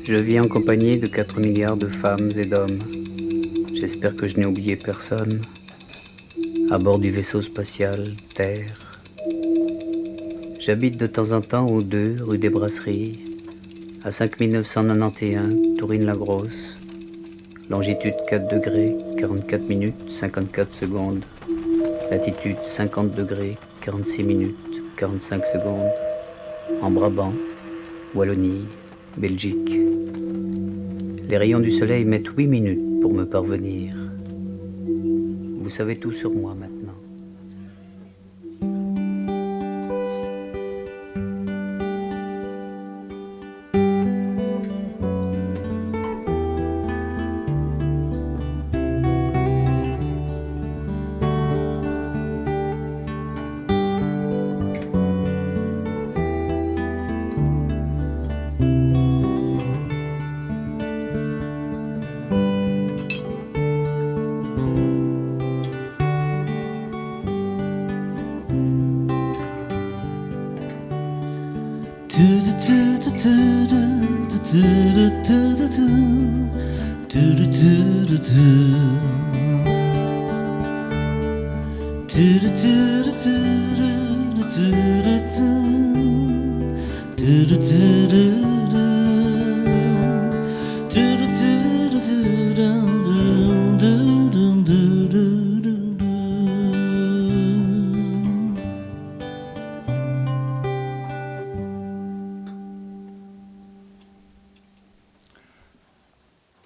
Je vis en compagnie de 4 milliards de femmes et d'hommes. J'espère que je n'ai oublié personne. À bord du vaisseau spatial Terre. J'habite de temps en temps au 2 rue des Brasseries, à 5991 Tourine-la-Grosse. Longitude 4 degrés, 44 minutes, 54 secondes. Latitude 50 degrés, 46 minutes, 45 secondes. En Brabant, Wallonie, Belgique. Les rayons du soleil mettent 8 minutes pour me parvenir. Vous savez tout sur moi maintenant.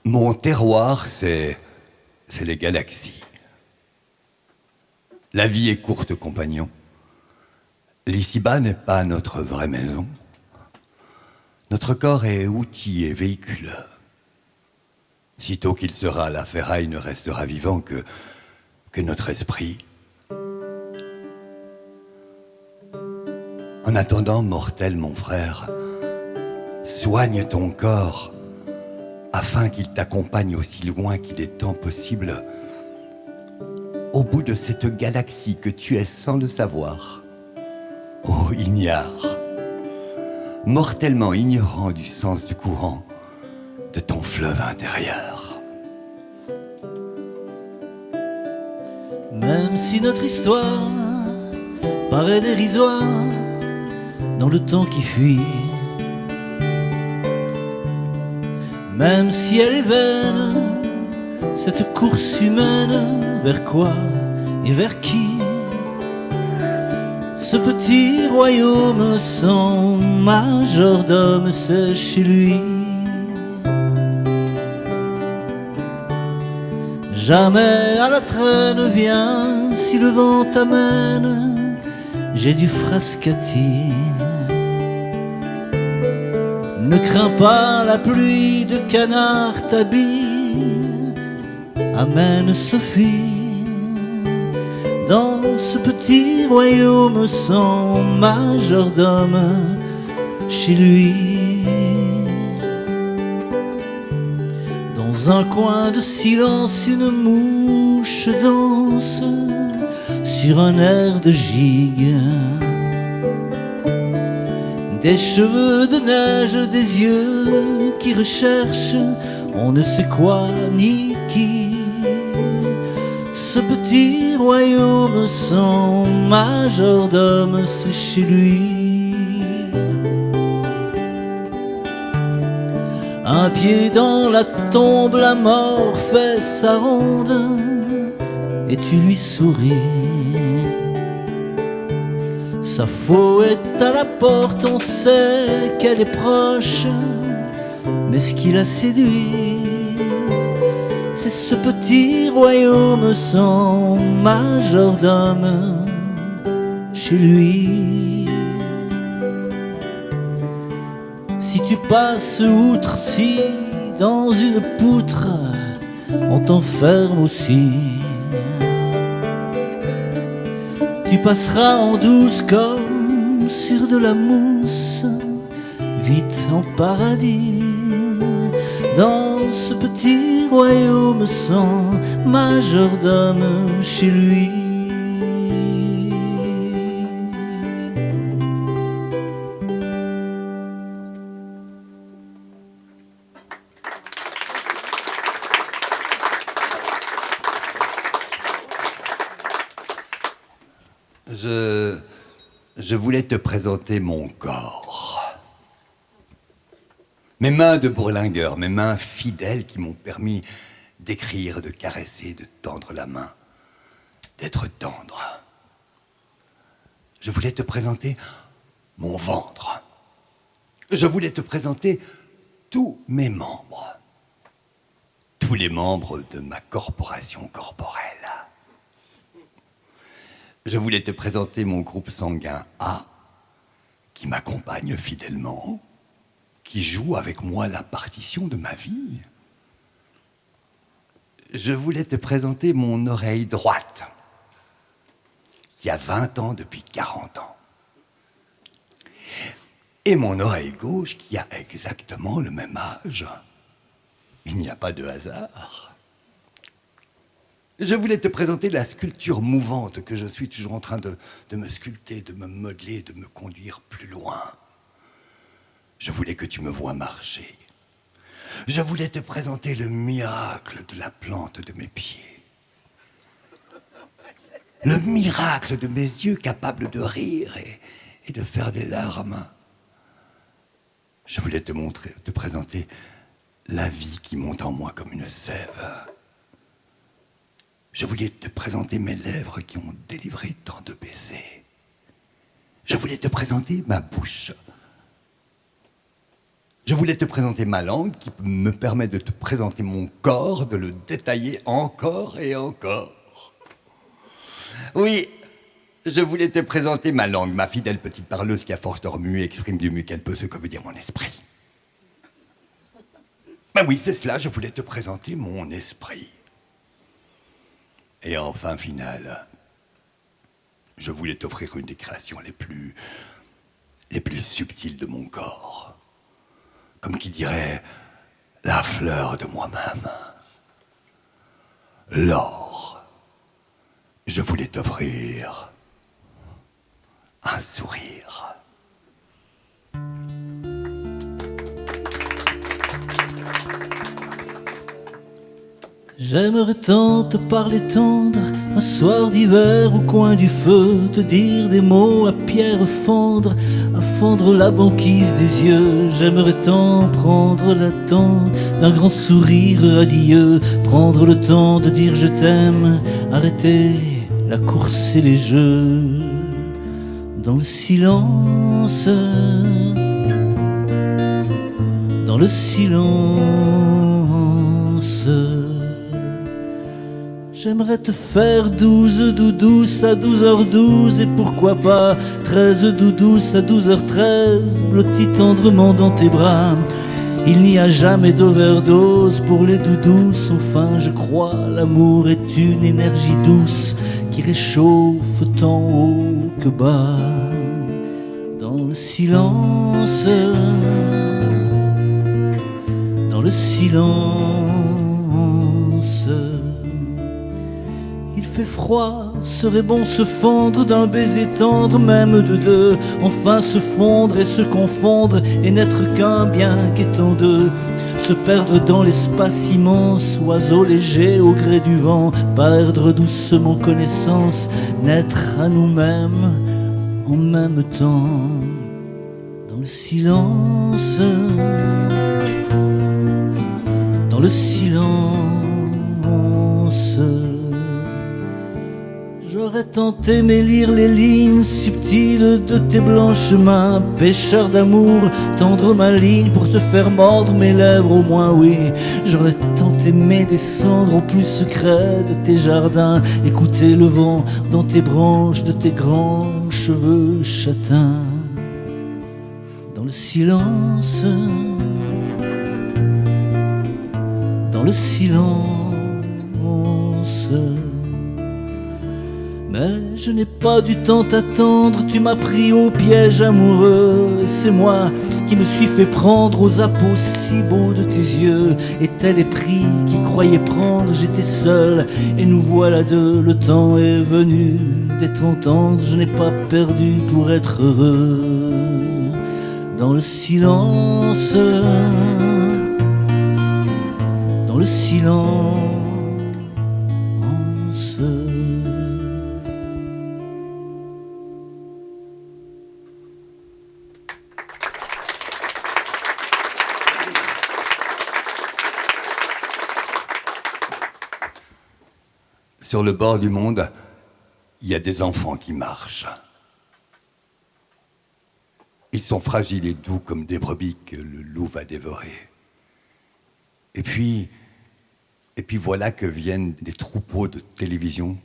Mon terroir, c'est les galaxies. La vie est courte, compagnon. L'ici-bas n'est pas notre vraie maison. Notre corps est outil et véhicule. Sitôt qu'il sera, la ferraille ne restera vivant que notre esprit. En attendant, mortel, mon frère, soigne ton corps afin qu'il t'accompagne aussi loin qu'il est temps possible au bout de cette galaxie que tu es sans le savoir. Ô ignare, mortellement ignorant du sens du courant de ton fleuve intérieur. Même si notre histoire paraît dérisoire dans le temps qui fuit, même si elle est vaine, cette course humaine, vers quoi et vers qui? Ce petit royaume sans majordome, c'est chez lui. Jamais à la traîne viens si le vent t'amène, j'ai du frascati. Ne crains pas la pluie de canard t'habille, amène Sophie dans ce petit royaume sans majordome, chez lui. Dans un coin de silence, une mouche danse sur un air de gigue. Des cheveux de neige, des yeux qui recherchent on ne sait quoi ni qui. Ce petit royaume sans majordome, c'est chez lui. Un pied dans la tombe, la mort fait sa ronde et tu lui souris. Sa faux est à la porte, on sait qu'elle est proche, mais ce qui la séduit, c'est ce petit royaume sans majordome, chez lui. Si tu passes outre, si dans une poutre on t'enferme aussi, tu passeras en douce comme sur de la mousse, vite en paradis, dans ce petit royaume sans majordome, chez lui. Je voulais te présenter mon corps. Mes mains de bourlingueur, mes mains fidèles qui m'ont permis d'écrire, de caresser, de tendre la main, d'être tendre. Je voulais te présenter mon ventre. Je voulais te présenter tous mes membres. Tous les membres de ma corporation corporelle. Je voulais te présenter mon groupe sanguin A, qui m'accompagne fidèlement, qui joue avec moi la partition de ma vie. Je voulais te présenter mon oreille droite, qui a 20 ans depuis 40 ans. Et mon oreille gauche, qui a exactement le même âge. Il n'y a pas de hasard. Je voulais te présenter la sculpture mouvante que je suis toujours en train de me sculpter, de me modeler, de me conduire plus loin. Je voulais que tu me vois marcher. Je voulais te présenter le miracle de la plante de mes pieds. Le miracle de mes yeux capables de rire et de faire des larmes. Je voulais te présenter la vie qui monte en moi comme une sève. Je voulais te présenter mes lèvres qui ont délivré tant de baisers. Je voulais te présenter ma bouche. Je voulais te présenter ma langue qui me permet de te présenter mon corps, de le détailler encore et encore. Oui, je voulais te présenter ma langue, ma fidèle petite parleuse qui, à force de remuer, exprime du mieux qu'elle peut ce que veut dire mon esprit. Ben oui, c'est cela, je voulais te présenter mon esprit. Et enfin, finale, je voulais t'offrir une des créations les plus subtiles de mon corps. Comme qui dirait, la fleur de moi-même. L'or. Je voulais t'offrir un sourire. J'aimerais tant te parler tendre, un soir d'hiver au coin du feu, te dire des mots à pierre fendre, à fendre la banquise des yeux. J'aimerais tant prendre la tente d'un grand sourire radieux, prendre le temps de dire je t'aime, arrêter la course et les jeux. Dans le silence, dans le silence, j'aimerais te faire 12 doudous à 12h12 et pourquoi pas 13 doudous à 12h13, blotti tendrement dans tes bras. Il n'y a jamais d'overdose pour les doudous, enfin je crois, l'amour est une énergie douce qui réchauffe tant haut que bas. Dans le silence, dans le silence, il fait froid, serait bon se fendre d'un baiser tendre, même de deux, enfin se fondre et se confondre et n'être qu'un bien qu'étant deux. Se perdre dans l'espace immense, oiseau léger au gré du vent, perdre doucement connaissance, naître à nous-mêmes en même temps. Dans le silence, dans le silence, j'aurais tant aimé lire les lignes subtiles de tes blanches mains, pêcheur d'amour, tendre ma ligne pour te faire mordre mes lèvres au moins, oui. J'aurais tant aimé descendre au plus secret de tes jardins, écouter le vent dans tes branches de tes grands cheveux châtains. Dans le silence, dans le silence, mais je n'ai pas du temps t'attendre, tu m'as pris au piège amoureux, et c'est moi qui me suis fait prendre aux appos si beaux de tes yeux, et tel est pris qui croyait prendre, j'étais seul, et nous voilà deux, le temps est venu d'être entendre, je n'ai pas perdu pour être heureux. Dans le silence, dans le silence, Sur le bord du monde, il y a des enfants qui marchent. Ils sont fragiles et doux comme des brebis que le loup va dévorer. Et puis voilà que viennent des troupeaux de télévision,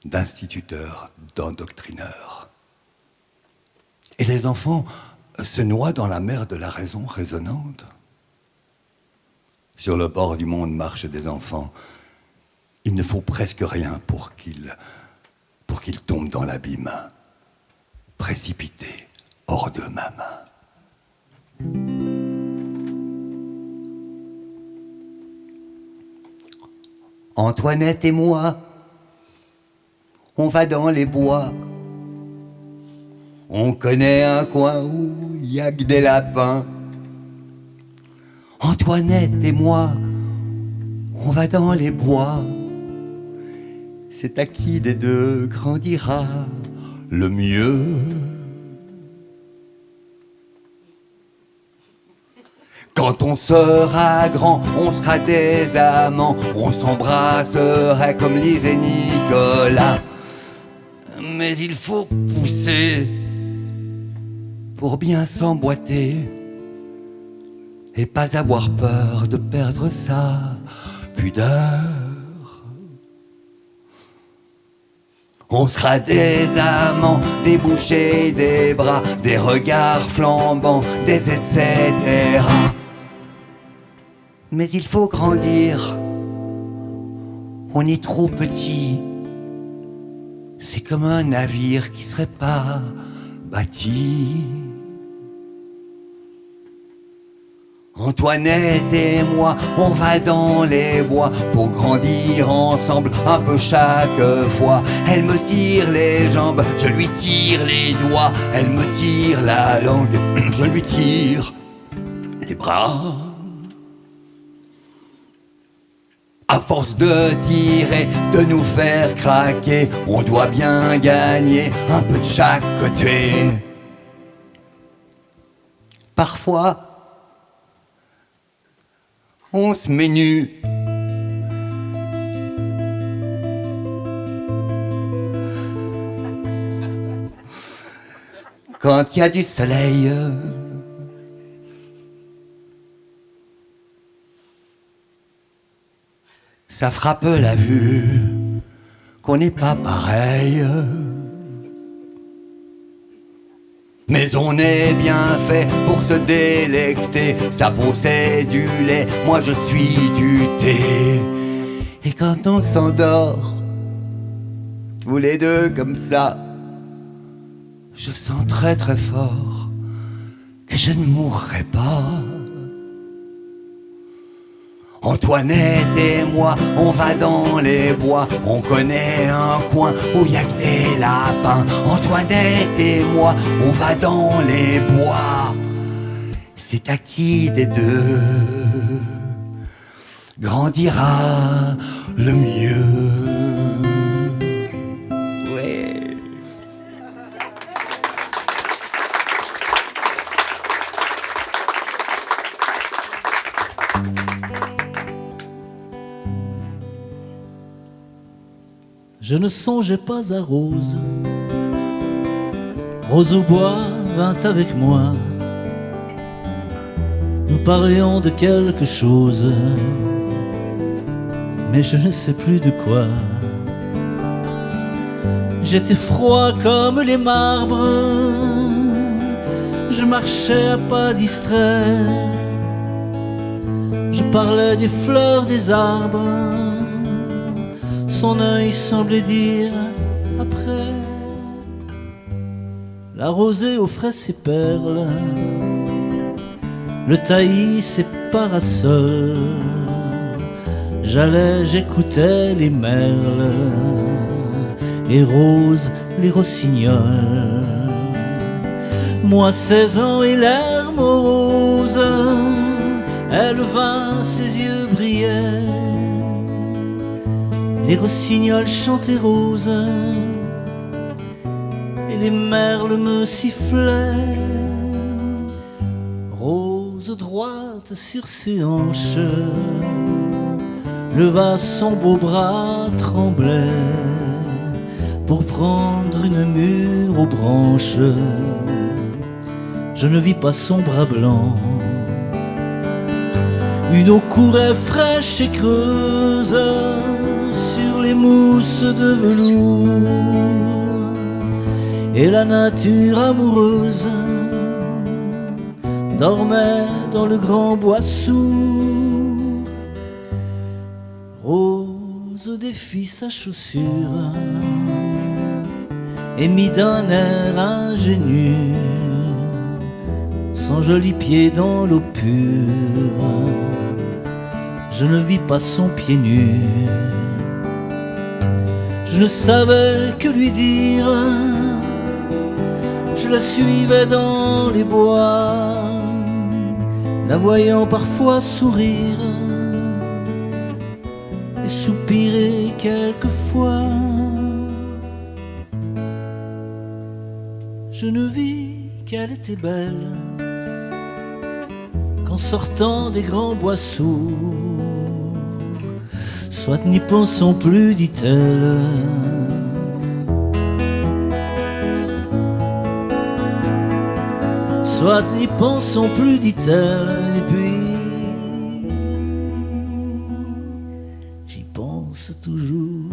d'instituteurs, d'endoctrineurs. Et les enfants se noient dans la mer de la raison résonnante. Sur le bord du monde marchent des enfants. Il ne faut presque rien pour qu'ils tombent dans l'abîme, précipités hors d'eux-mêmes. Antoinette et moi, on va dans les bois. On connaît un coin où il y a que des lapins. Antoinette et moi, on va dans les bois. C'est à qui des deux grandira le mieux. Quand on sera grand, on sera des amants. On s'embrasserait comme Lise et Nicolas. Mais il faut pousser pour bien s'emboîter et pas avoir peur de perdre sa pudeur. On sera des amants, des bouchées, des bras, des regards flambants, des etc. Mais il faut grandir, on est trop petit. C'est comme un navire qui serait pas bâti. Antoinette et moi, on va dans les bois pour grandir ensemble un peu chaque fois. Elle me tire les jambes, je lui tire les doigts. Elle me tire la langue, je lui tire les bras. À force de tirer, de nous faire craquer, on doit bien gagner un peu de chaque côté. Parfois, on se met nu. Quand il y a du soleil, ça frappe la vue qu'on n'est pas pareil. Mais on est bien fait pour se délecter. Sa peau c'est du lait, moi je suis du thé. Et quand on s'endort, tous les deux comme ça, je sens très très fort que je ne mourrai pas. Antoinette et moi, on va dans les bois. On connaît un coin où il y a que des lapins. Antoinette et moi, on va dans les bois. C'est à qui des deux grandira le mieux. Ouais. Je ne songeais pas à Rose. Rose au bois vint avec moi. Nous parlions de quelque chose, mais je ne sais plus de quoi. J'étais froid comme les marbres. Je marchais à pas distraits. Je parlais des fleurs des arbres. Son œil semblait dire après. La rosée offrait ses perles, le taillis ses parasols. J'allais, j'écoutais les merles et Rose les rossignols. Moi 16 ans et l'air morose, elle vint, ses yeux brillaient. Les rossignols chantaient rose et les merles me sifflaient. Rose droite sur ses hanches, leva son beau bras tremblait pour prendre une mûre aux branches. Je ne vis pas son bras blanc. Une eau courait fraîche et creuse sur les mousses de velours, et la nature amoureuse dormait dans le grand bois sourd. Rose défit sa chaussure et mit d'un air ingénu son joli pied dans l'eau pure. Je ne vis pas son pied nu. Je ne savais que lui dire. Je la suivais dans les bois, la voyant parfois sourire et soupirer quelquefois. Je ne vis qu'elle était belle qu'en sortant des grands bois sourds. Soit n'y pensons plus, dit-elle. Soit n'y pensons plus, dit-elle. Et puis j'y pense toujours.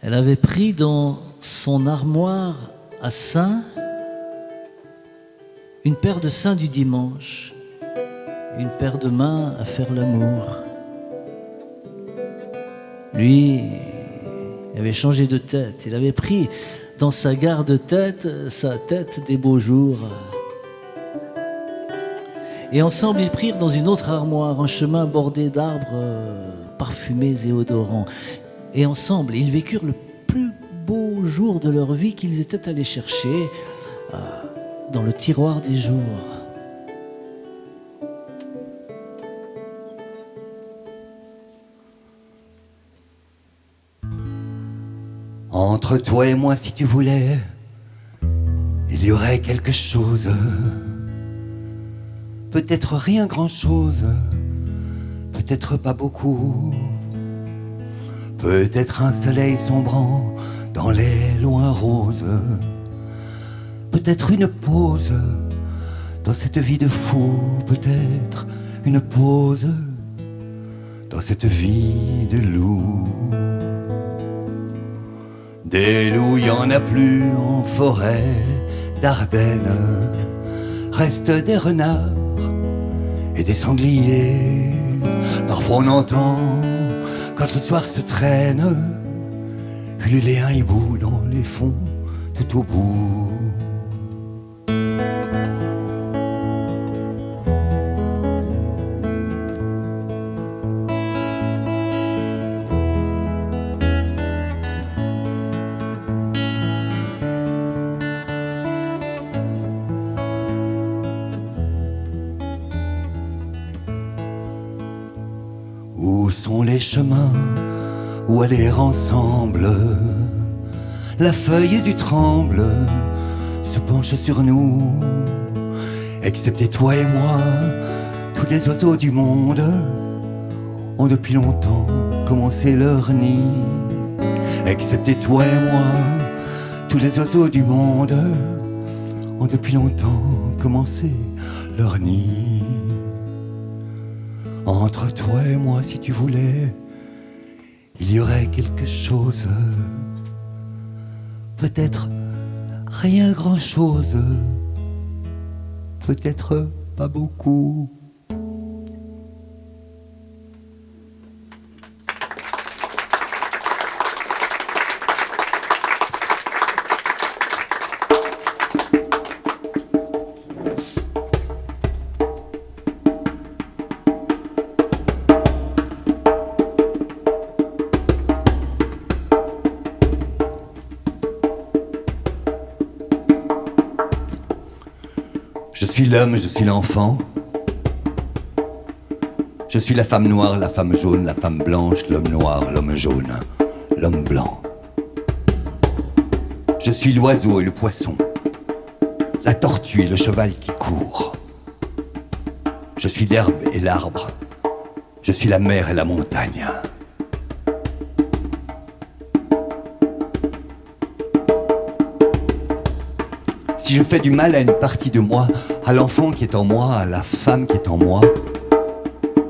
Elle avait pris dans son armoire à seins une paire de seins du dimanche, une paire de mains à faire l'amour. Lui, il avait changé de tête. Il avait pris dans sa garde-tête sa tête des beaux jours. Et ensemble, ils prirent dans une autre armoire un chemin bordé d'arbres parfumés et odorants. Et ensemble, ils vécurent le plus beau jour de leur vie qu'ils étaient allés chercher dans le tiroir des jours. Entre toi et moi, si tu voulais, il y aurait quelque chose. Peut-être rien grand-chose, peut-être pas beaucoup. Peut-être un soleil sombrant dans les loins roses. Peut-être une pause dans cette vie de fou. Peut-être une pause dans cette vie de loup. Des loups, y en a plus en forêt d'Ardennes. Restent des renards et des sangliers. Parfois on entend, quand le soir se traîne, ululer un hibou dans les fonds tout au bout. Où sont les chemins où aller ensemble? La feuille du tremble se penche sur nous. Excepté toi et moi, tous les oiseaux du monde ont depuis longtemps commencé leur nid. Excepté toi et moi, tous les oiseaux du monde ont depuis longtemps commencé leur nid. Entre toi et moi, si tu voulais, il y aurait quelque chose. Peut-être rien grand-chose, peut-être pas beaucoup. Je suis l'homme, je suis l'enfant, Je suis la femme noire, la femme jaune, la femme blanche, l'homme noir, l'homme jaune, l'homme blanc. Je suis l'oiseau et le poisson, la tortue et le cheval qui court. Je suis l'herbe et l'arbre, je suis la mer et la montagne. Si je fais du mal à une partie de moi, à l'enfant qui est en moi, à la femme qui est en moi,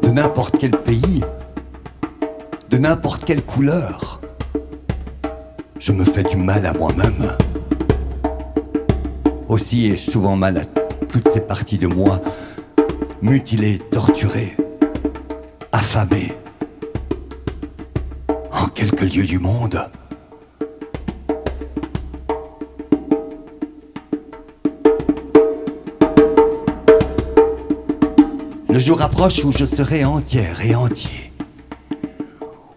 de n'importe quel pays, de n'importe quelle couleur, je me fais du mal à moi-même. Aussi ai-je souvent mal à toutes ces parties de moi, mutilées, torturées, affamées, en quelques lieux du monde. Le jour approche où je serai entière et entier,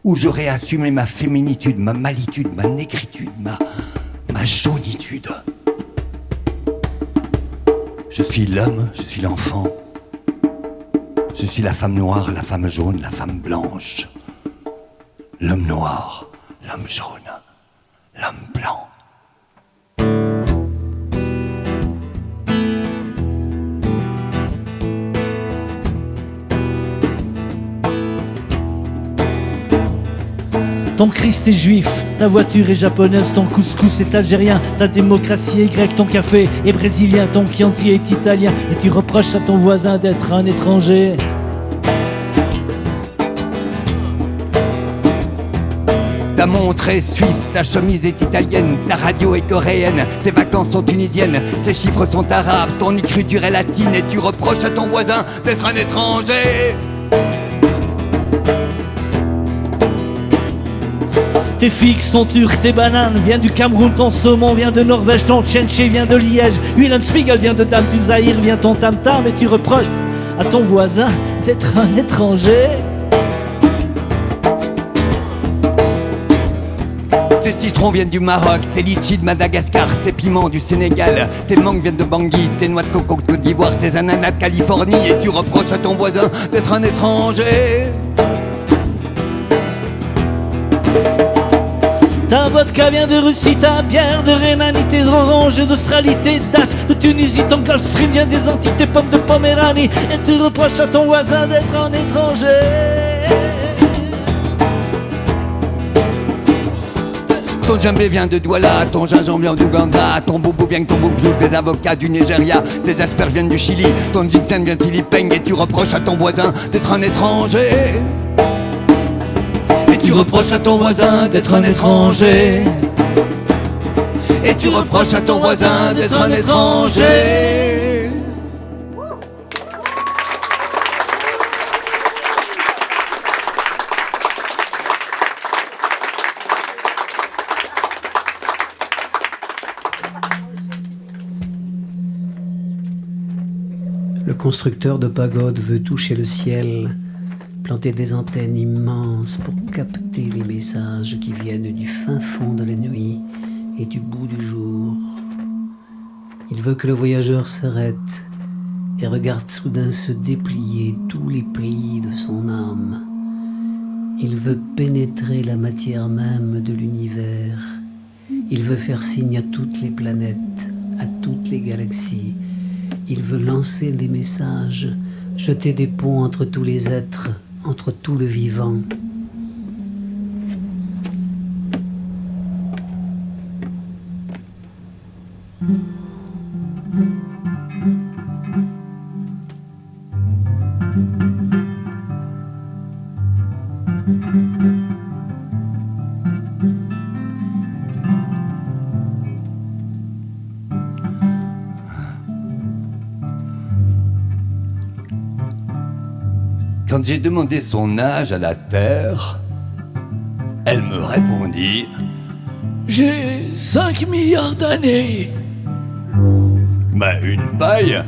où j'aurai assumé ma féminitude, ma malitude, ma négritude, ma jaunitude. Je suis l'homme, je suis l'enfant, je suis la femme noire, la femme jaune, la femme blanche, l'homme noir, l'homme jaune, l'homme blanc. Ton Christ est juif, ta voiture est japonaise, ton couscous est algérien, ta démocratie est grecque, ton café est brésilien, ton Chianti est italien, et tu reproches à ton voisin d'être un étranger. Ta montre est suisse, ta chemise est italienne, ta radio est coréenne, tes vacances sont tunisiennes, tes chiffres sont arabes, ton écriture est latine, et tu reproches à ton voisin d'être un étranger. Tes figues sont turques, tes bananes viennent du Cameroun, ton saumon vient de Norvège, ton tchétché vient de Liège, Willem Spiegel vient de Dame du Zaïre, vient ton tam-tam et tu reproches à ton voisin d'être un étranger. Tes citrons viennent du Maroc, tes litchis de Madagascar, tes piments du Sénégal, tes mangues viennent de Bangui, tes noix de coco de Côte d'Ivoire, tes ananas de Californie, et tu reproches à ton voisin d'être un étranger. Ta vodka vient de Russie, ta bière de Rhénanie, tes oranges d'Australie, tes dattes de Tunisie, ton Gulfstream vient des Antilles, tes pommes de Poméranie, et tu reproches à ton voisin d'être un étranger. Ton djembé vient de Douala, ton gingembre vient d'Ouganda, ton boubou vient de Tombouctou, tes avocats du Nigeria, tes asperges viennent du Chili, ton ginseng vient de Philippines, et tu reproches à ton voisin d'être un étranger. Et tu reproches à ton voisin d'être un étranger. Et tu reproches à ton voisin d'être un étranger. Le constructeur de pagodes veut toucher le ciel, planter des antennes immenses pour capter les messages qui viennent du fin fond de la nuit et du bout du jour. Il veut que le voyageur s'arrête et regarde soudain se déplier tous les plis de son âme. Il veut pénétrer la matière même de l'univers. Il veut faire signe à toutes les planètes, à toutes les galaxies. Il veut lancer des messages, jeter des ponts entre tous les êtres, entre tout le vivant. Quand j'ai demandé son âge à la Terre, elle me répondit: J'ai 5 milliards d'années. Bah, une paille.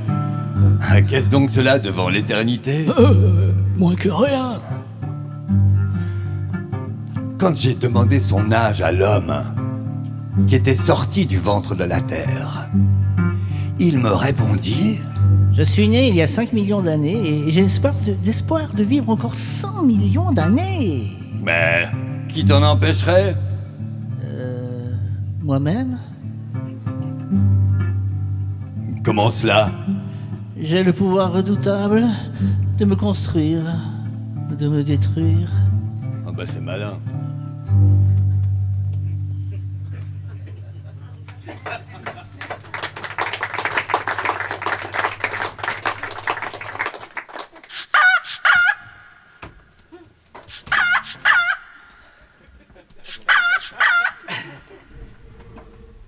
Qu'est-ce donc cela devant l'éternité? Moins que rien. Quand j'ai demandé son âge à l'homme qui était sorti du ventre de la Terre, il me répondit: Je suis né il y a 5 millions d'années et j'ai l'espoir de vivre encore 100 millions d'années. Mais qui t'en empêcherait? Moi-même? Comment cela? J'ai le pouvoir redoutable de me construire, de me détruire. Ah bah c'est malin.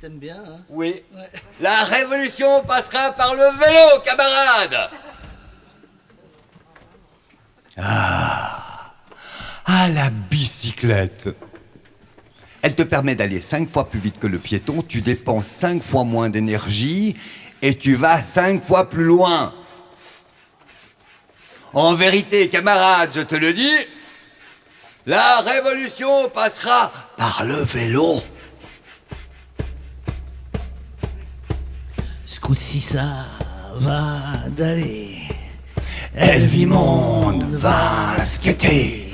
T'aimes bien, hein? Oui. Ouais. La révolution passera par le vélo, camarade. Ah, la bicyclette. Elle te permet d'aller 5 fois plus vite que le piéton, tu dépenses 5 fois moins d'énergie et tu vas 5 fois plus loin. En vérité, camarade, je te le dis, la révolution passera par le vélo. Ce coup-ci, ça va d'aller. Elvimond va skater.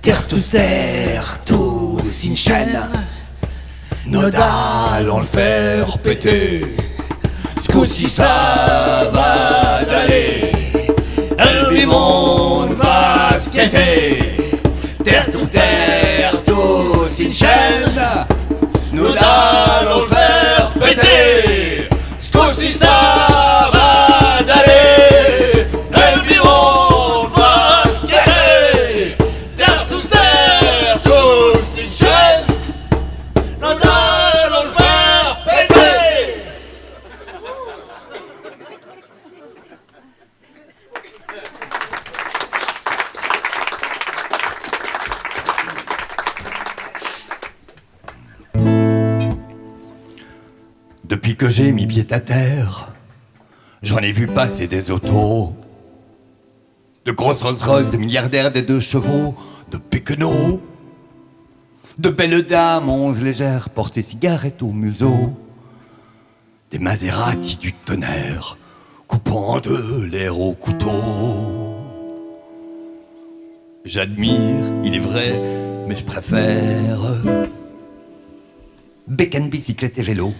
Terre tous in chaîne. Nos dalles on le faire péter. Ce coup-ci ça va d'aller. Elvimond va skater. Terre tous in chaîne. Nos dalles on le faire péter. Ce coup-ci ça va d'aller. Elvimond va skater. Terre tous in chaîne. Nos dalles on le faire péter. Depuis que j'ai mis pied à terre, j'en ai vu passer des autos, de grosses Rolls-Royce, de milliardaires, des 2 chevaux, de péquenots, de belles dames 11 légères, portées cigarettes au museau, des Maserati du tonnerre, coupant en 2 l'air au couteau. J'admire, il est vrai, mais je préfère bécane, bicyclette et vélo.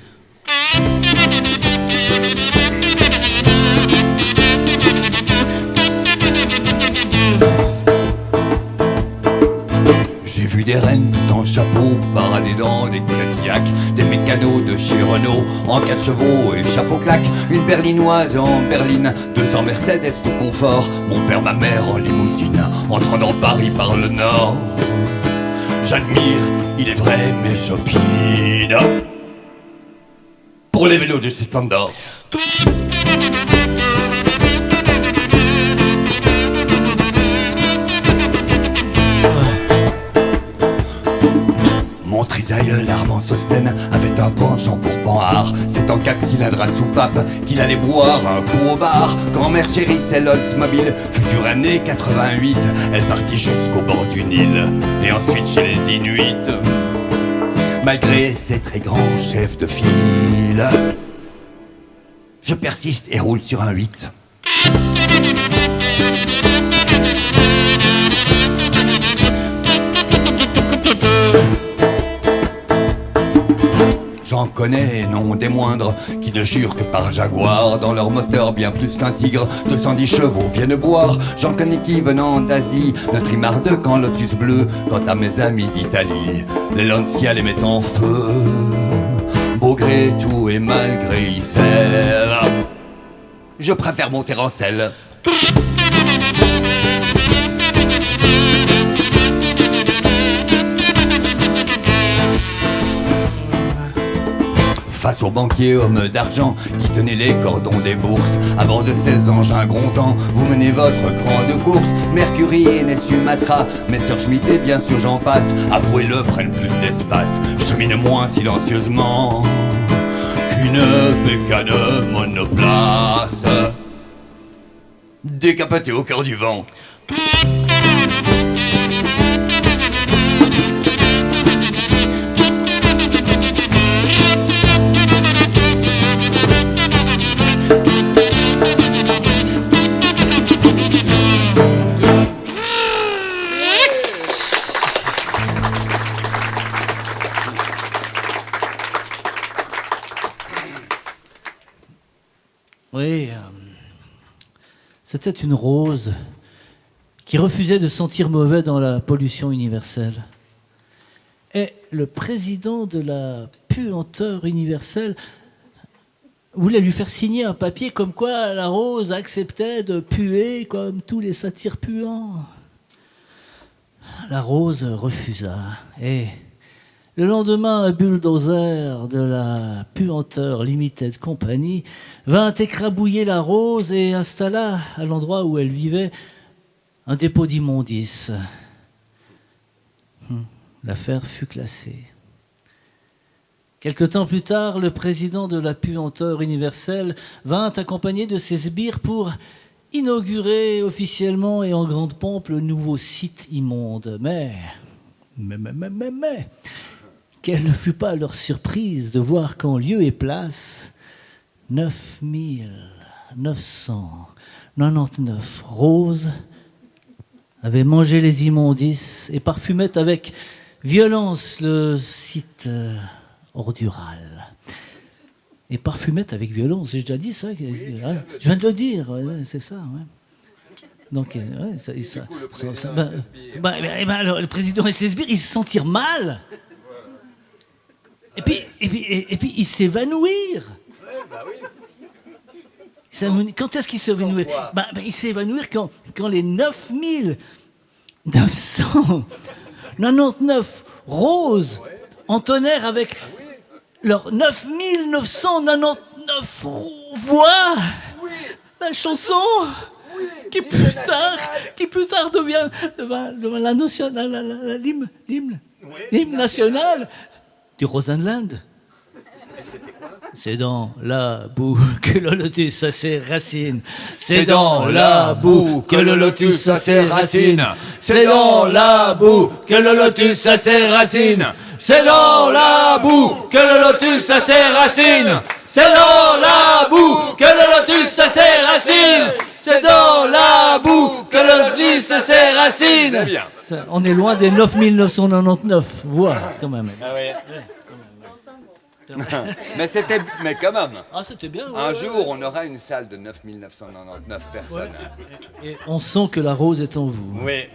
J'ai vu des reines tout en chapeau parader dans des Cadillacs, des mécanos de chez Renault en 4 chevaux et chapeau claque, une berlinoise en berline, 200 Mercedes tout confort, mon père ma mère en limousine, entrant dans Paris par le nord. J'admire, il est vrai, mais j'opine pour les vélos de chez Splendor. Mon trisaïeul Armand Sosten avait un penchant pour Panhard. C'est en 4 cylindres à soupape qu'il allait boire un coup au bar. Grand-mère chérie, c'est l'Oldsmobile, future année 88. Elle partit jusqu'au bord du Nil et ensuite chez les Inuits. Malgré ses très grands chefs de file, je persiste et roule sur un 8. J'en connais, non des moindres, qui ne jurent que par Jaguar, dans leur moteur bien plus qu'un tigre, 210 chevaux viennent boire. J'en connais qui venant d'Asie, ne trimardent de qu'en Lotus bleu. Quant à mes amis d'Italie, les Lancia les mettent en feu. Beau gré tout et malgré Isère, je préfère monter en selle. Face aux banquiers hommes d'argent qui tenaient les cordons des bourses, à bord de 16 engins grondants, vous menez votre grande course. Mercury et Sumatra, Messerschmitt et bien sûr j'en passe, avouez-le, prennent plus d'espace, cheminent moins silencieusement qu'une bécane monoplace, décapotée au cœur du vent. C'était une rose qui refusait de sentir mauvais dans la pollution universelle. Et le président de la puanteur universelle voulait lui faire signer un papier comme quoi la rose acceptait de puer comme tous les satyres puants. La rose refusa. Et le lendemain, un bulldozer de la Puanteur Limited Company vint écrabouiller la rose et installa à l'endroit où elle vivait un dépôt d'immondices. L'affaire fut classée. Quelque temps plus tard, le président de la Puanteur Universelle vint accompagné de ses sbires pour inaugurer officiellement et en grande pompe le nouveau site immonde. Mais, quelle ne fut pas leur surprise de voir qu'en lieu et place, 9999 roses avaient mangé les immondices et parfumaient avec violence le site ordural. Et parfumette avec violence, j'ai déjà dit ça. Je viens de le dire, ouais, c'est ça. Ouais. Donc, alors, le président et ses sbires, ils se sentirent mal. Et puis ils s'évanouirent. Quand est-ce qu'ils s'évanouirent? Ils s'évanouirent quand les 9999 roses entonnèrent avec leurs 9999 voix la chanson qui plus tard devint l'hymne national du Rosenland. C'est dans la boue que le lotus a ses racines. C'est dans la boue que le lotus a ses racines. C'est dans la boue que le lotus a ses racines. C'est dans la boue que le lotus a ses racines. C'est dans la boue que le lotus a ses racines. C'est dans la boue que le lotus a ses racines. C'est bien. On est loin des 9999 voix quand même. Ah oui. mais quand même. Ah, c'était bien. Un jour, on aura une salle de 9999 personnes. Et on sent que la rose est en vous. Oui.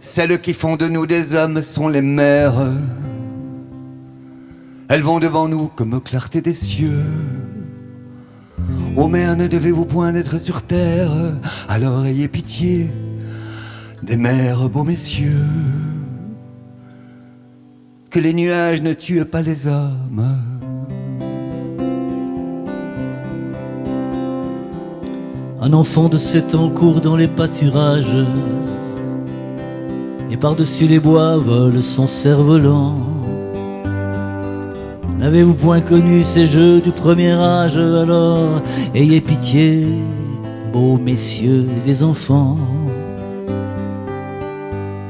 Celles qui font de nous des hommes sont les mères. Elles vont devant nous comme clarté des cieux. Ô mères, ne devez-vous point être sur terre, alors ayez pitié des mères, beaux messieurs. Que les nuages ne tuent pas les hommes. Un enfant de 7 ans court dans les pâturages et par-dessus les bois vole son cerf-volant. N'avez-vous point connu ces jeux du premier âge? Alors ayez pitié, beaux messieurs des enfants.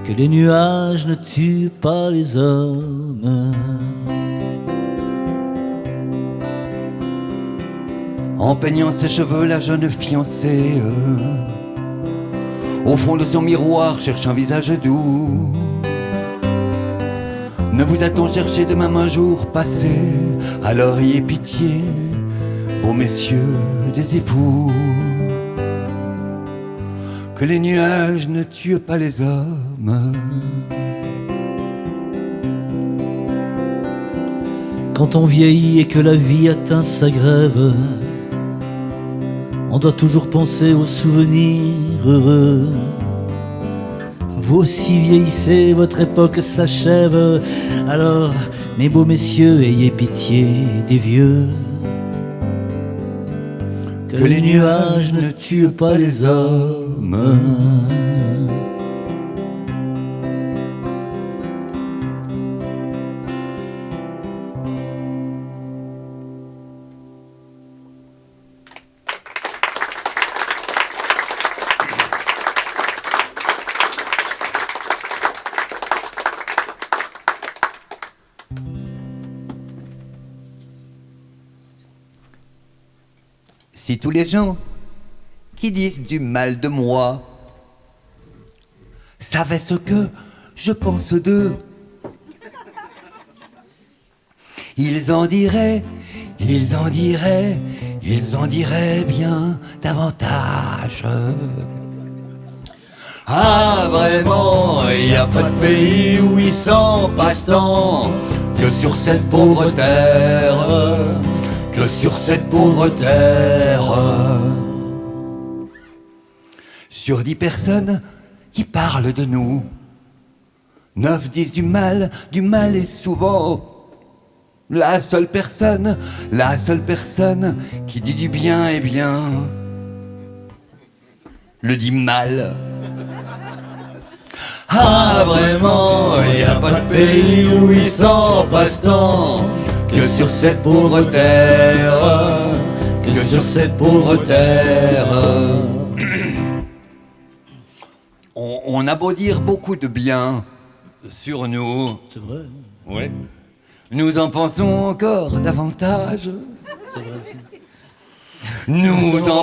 Que les nuages ne tuent pas les hommes. En peignant ses cheveux, la jeune fiancée au fond de son miroir cherche un visage doux. Ne vous a-t-on cherché de même un jour passé? Alors ayez pitié, beaux messieurs des époux. Que les nuages ne tuent pas les hommes. Quand on vieillit et que la vie atteint sa grève, on doit toujours penser aux souvenirs heureux. Vous aussi vieillissez, votre époque s'achève. Alors, mes beaux messieurs, ayez pitié des vieux. Que les nuages ne tuent pas les hommes. Si tous les gens qui disent du mal de moi savaient ce que je pense d'eux, ils en diraient ils en diraient bien davantage. Ah vraiment, il n'y a pas de pays où il s'en passe tant que sur cette pauvre terre, que sur cette pauvre terre. Sur 10 personnes qui parlent de nous, 9 disent du mal est souvent la seule personne qui dit du bien est bien, le dit mal. Ah vraiment, il n'y a pas de pays où il s'en passe tant que sur cette pauvre terre, que sur cette pauvre terre. On a beau dire beaucoup de bien sur nous. C'est vrai. Oui. Nous en pensons encore davantage. C'est vrai aussi. Nous en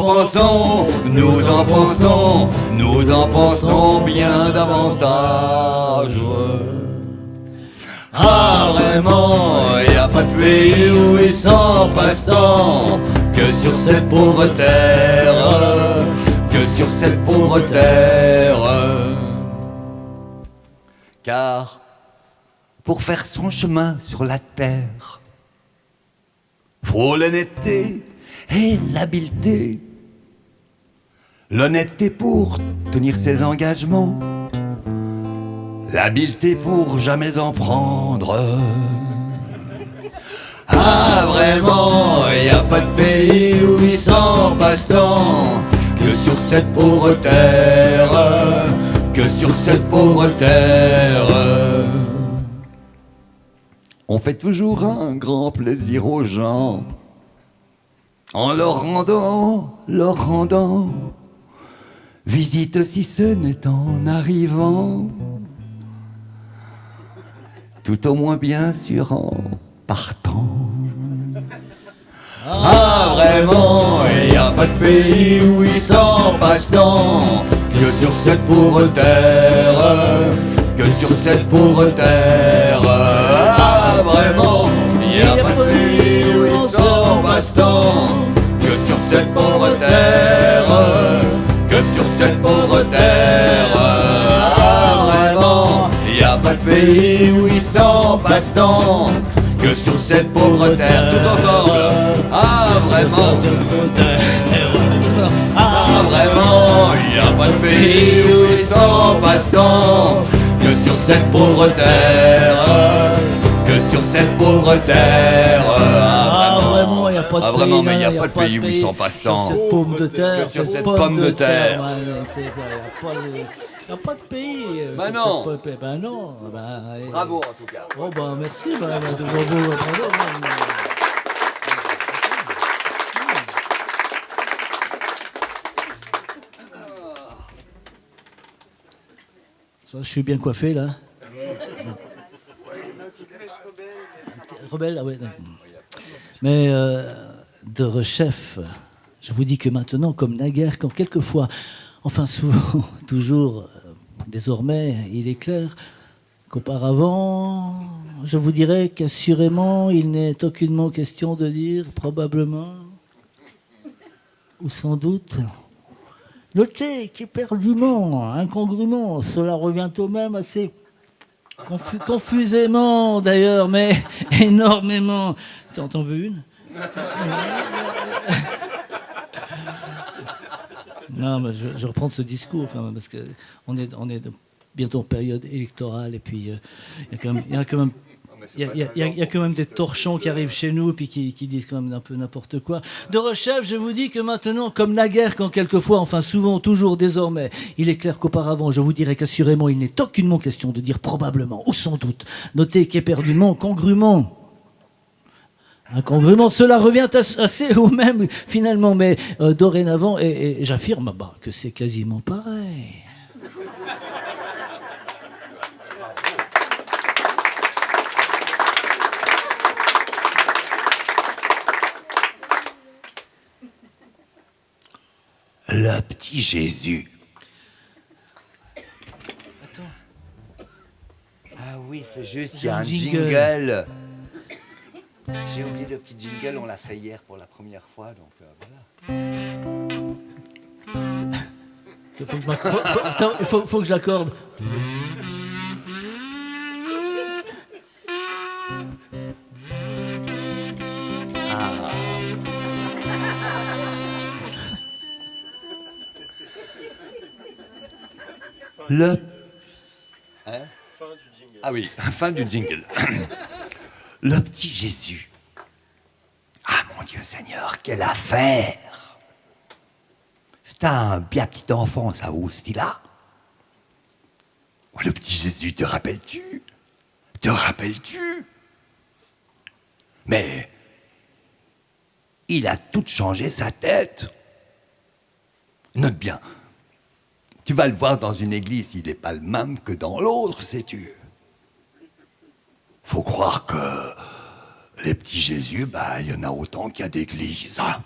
pensons bien davantage. Ah vraiment, il n'y a pas de pays où il s'en passe tant que sur cette pauvre terre, que sur cette pauvre terre. Car pour faire son chemin sur la terre, faut l'honnêteté et l'habileté. L'honnêteté pour tenir ses engagements, l'habileté pour jamais en prendre. Ah vraiment, il n'y a pas de pays où il s'en passe tant que sur cette pauvre terre, que sur cette pauvre terre. On fait toujours un grand plaisir aux gens en leur rendant visite, si ce n'est en arrivant, tout au moins bien sûr en partant. Ah vraiment, il n'y a pas de pays où il s'en passe tant que sur cette pauvre terre, que sur cette pauvre terre. Ah vraiment, il n'y a pas de pays où il s'en passe tant que sur cette pauvre terre, que sur cette pauvre terre. Ah vraiment, il n'y a pas de pays où il s'en passe tant que sur cette pauvre terre. Tous ensemble. Ah vraiment, ah vraiment, il n'y a pas de pays où il s'en passe tant que sur cette pauvre terre, que sur cette pauvre terre. Ah vraiment, il n'y a pas de pays. Ah vraiment, mais il n'y a là, pas de pays où il s'en passe tant. Sur cette pomme de terre, sur cette pomme de terre. Ouais, c'est vrai, il n'y a pas de pays. Bah sur non. cette pomme- bah non. Bah, Bravo en tout cas. Oh bah merci, bah, bravo. Ça, je suis bien coiffé là. Rebelle, ah ouais. Mais de rechef, je vous dis que maintenant, comme naguère, quand quelquefois, enfin souvent, toujours, désormais, il est clair qu'auparavant, je vous dirais qu'assurément, il n'est aucunement question de dire probablement, ou sans doute, notez qu'éperdument, incongrument, cela revient au même assez confusément d'ailleurs, mais énormément. T'en veux une? Non, mais je reprends ce discours quand même, parce qu'on est bientôt en période électorale, et puis il y a quand même des torchons qui arrivent chez nous, puis qui disent quand même un peu n'importe quoi. De rechef, je vous dis que maintenant, comme naguère, quand quelquefois, enfin souvent, toujours, désormais, il est clair qu'auparavant, je vous dirais qu'assurément, il n'est aucunement question de dire probablement, ou sans doute. Notez qu'éperdument, congrument, incongrument, cela revient assez au même, finalement, mais dorénavant, et j'affirme que c'est quasiment pareil. Le petit Jésus. Attends. Ah oui, c'est juste, il Il y a un jingle. J'ai oublié le petit jingle, on l'a fait hier pour la première fois, donc voilà. Faut que je l'accorde. Le... Ah oui, Fin du jingle. Le petit Jésus. Ah mon Dieu Seigneur, quelle affaire! C'est un bien petit enfant, ça, où c'est là? Oh, le petit Jésus, te rappelles-tu? Te rappelles-tu? Mais il a tout changé sa tête. Note bien, tu vas le voir dans une église, il n'est pas le même que dans l'autre, sais-tu? Faut croire que les petits Jésus, il y en a autant qu'il y a d'églises. Hein.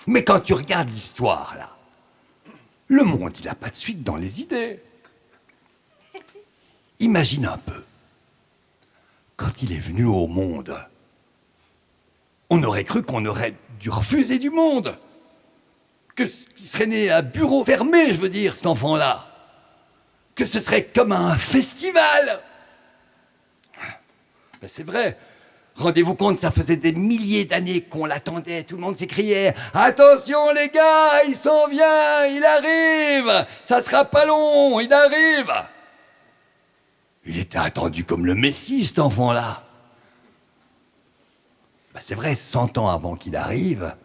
Mais quand tu regardes l'histoire, là, le monde, il n'a pas de suite dans les idées. Imagine un peu. Quand il est venu au monde, on aurait cru qu'on aurait dû refuser du monde. Qu'il serait né à bureau fermé, je veux dire, cet enfant-là. Que ce serait comme un festival. Ben c'est vrai. Rendez-vous compte, ça faisait des milliers d'années qu'on l'attendait. Tout le monde s'écriait « Attention les gars, il s'en vient, il arrive. Ça sera pas long, il arrive. » Il était attendu comme le Messie, cet enfant-là. Ben c'est vrai, 100 ans avant qu'il arrive,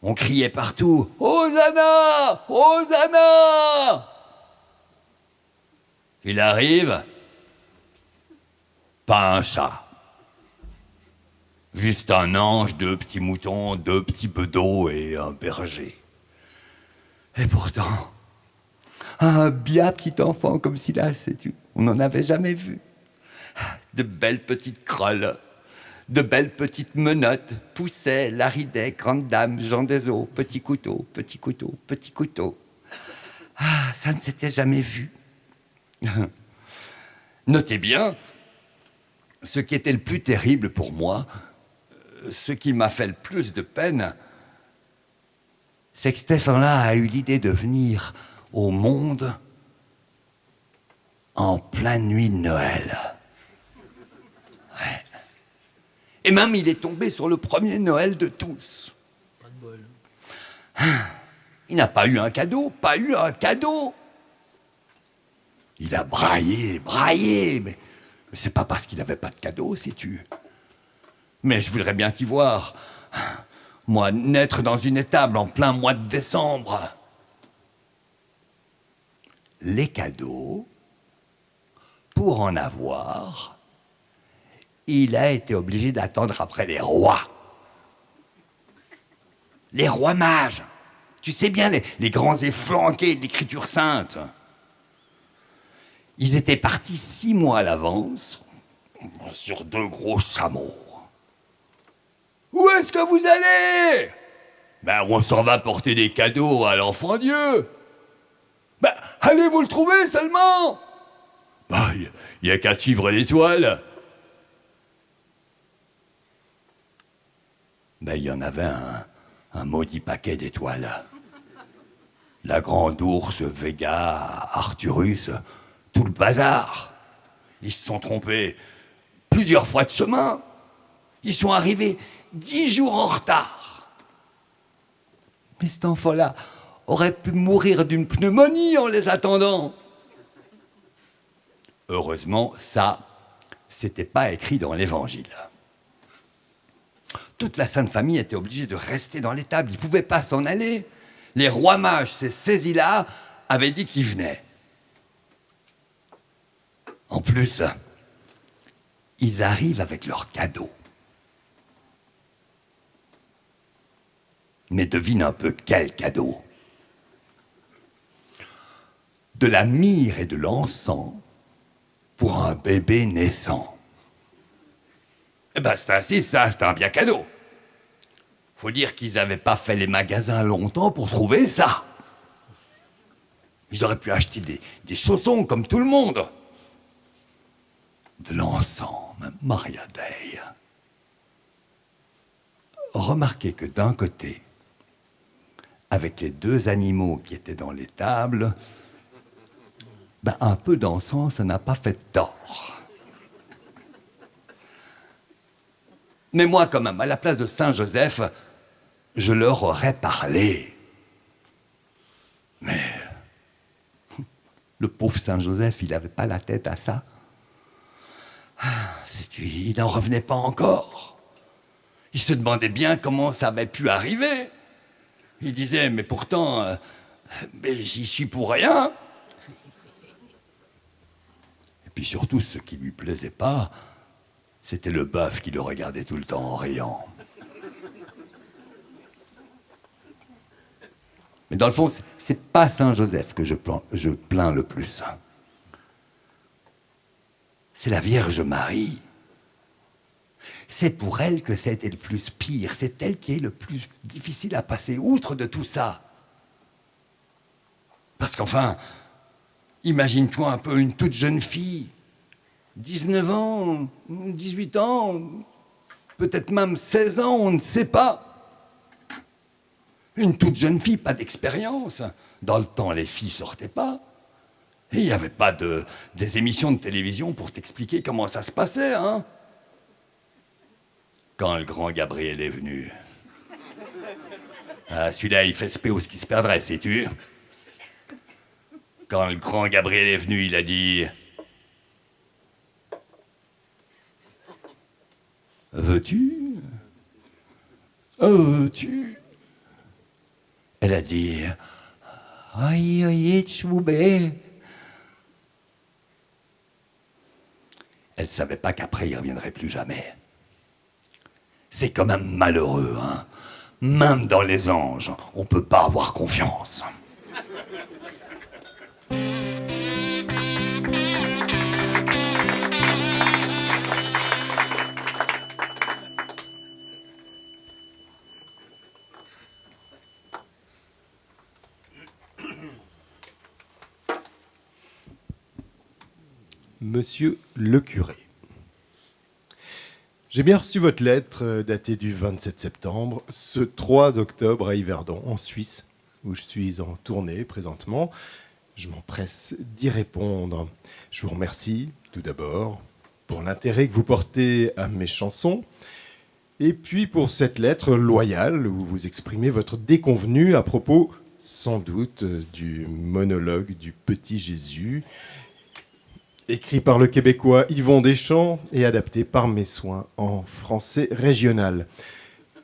on criait partout « Hosanna, Hosanna !» Il arrive, pas un chat. Juste un ange, 2 petits moutons, 2 petits bedeaux et un berger. Et pourtant, un bien petit enfant comme celui-là, sais-tu, on n'en avait jamais vu. De belles petites crolles, de belles petites menottes, Pousset, Laridet, grande dame, Jean des Eaux, petit couteau, petit couteau, petit couteau. Ah, ça ne s'était jamais vu. Notez bien, ce qui était le plus terrible pour moi, ce qui m'a fait le plus de peine, c'est que Stéphane-là a eu l'idée de venir au monde en pleine nuit de Noël. Ouais. Et même il est tombé sur le premier Noël de tous. Pas de bol. Il n'a pas eu un cadeau, pas eu un cadeau. Il a braillé, mais c'est pas parce qu'il n'avait pas de cadeau, sais-tu. Mais je voudrais bien t'y voir. Moi, naître dans une étable en plein mois de décembre. Les cadeaux, pour en avoir, il a été obligé d'attendre après les rois. Les rois mages. Tu sais bien, les grands efflanqués d'écriture sainte. Ils étaient partis 6 mois à l'avance sur 2 gros chameaux. Où est-ce que vous allez? On s'en va porter des cadeaux à l'enfant Dieu. Allez vous le trouver seulement. Il n'y a qu'à suivre l'étoile. Il y en avait un maudit paquet d'étoiles. La grande ours, Vega, Arcturus, tout le bazar. Ils se sont trompés plusieurs fois de chemin. Ils sont arrivés 10 jours en retard. Mais cet enfant-là aurait pu mourir d'une pneumonie en les attendant. Heureusement, ça, c'était pas écrit dans l'Évangile. Toute la Sainte Famille était obligée de rester dans l'étable. Ils ne pouvaient pas s'en aller. Les rois mages, ces saisis-là, avaient dit qu'ils venaient. En plus, ils arrivent avec leurs cadeaux. Mais devine un peu quel cadeau. De la myrrhe et de l'encens pour un bébé naissant. C'est ainsi, ça, c'est un bien cadeau. Faut dire qu'ils n'avaient pas fait les magasins longtemps pour trouver ça. Ils auraient pu acheter des chaussons comme tout le monde. De l'encens. mais Maria Dei. Remarquez que d'un côté, avec les deux animaux qui étaient dans l'étable, un peu d'encens, ça n'a pas fait de tort. Mais moi, quand même, à la place de Saint Joseph, je leur aurais parlé. Mais le pauvre Saint Joseph, il n'avait pas la tête à ça. Il n'en revenait pas encore. Il se demandait bien comment ça avait pu arriver. Il disait, mais pourtant, j'y suis pour rien. Et puis surtout, ce qui lui plaisait pas, c'était le bœuf qui le regardait tout le temps en riant. Mais dans le fond, c'est pas Saint Joseph que je plains le plus. C'est la Vierge Marie. C'est pour elle que ça a été le plus pire. C'est elle qui est le plus difficile à passer outre de tout ça. Parce qu'enfin, imagine-toi un peu une toute jeune fille, 19 ans, 18 ans, peut-être même 16 ans, on ne sait pas. Une toute jeune fille, pas d'expérience. Dans le temps, les filles sortaient pas. Et il n'y avait pas des émissions de télévision pour t'expliquer comment ça se passait, hein. Quand le grand Gabriel est venu. Ah, celui-là, il fait spéo ce qui se perdrait, sais-tu. Quand le grand Gabriel est venu, il a dit... Veux-tu? Veux-tu? Elle a dit... Aïe, aïe, tchoubé. Elle ne savait pas qu'après, il ne reviendrait plus jamais. C'est quand même malheureux, hein. Même dans les anges, on ne peut pas avoir confiance. Monsieur le curé, j'ai bien reçu votre lettre datée du 27 septembre, ce 3 octobre à Yverdon, en Suisse, où je suis en tournée présentement. Je m'empresse d'y répondre. Je vous remercie tout d'abord pour l'intérêt que vous portez à mes chansons, et puis pour cette lettre loyale où vous exprimez votre déconvenue à propos, sans doute, du monologue du petit Jésus, écrit par le Québécois Yvon Deschamps et adapté par mes soins en français régional.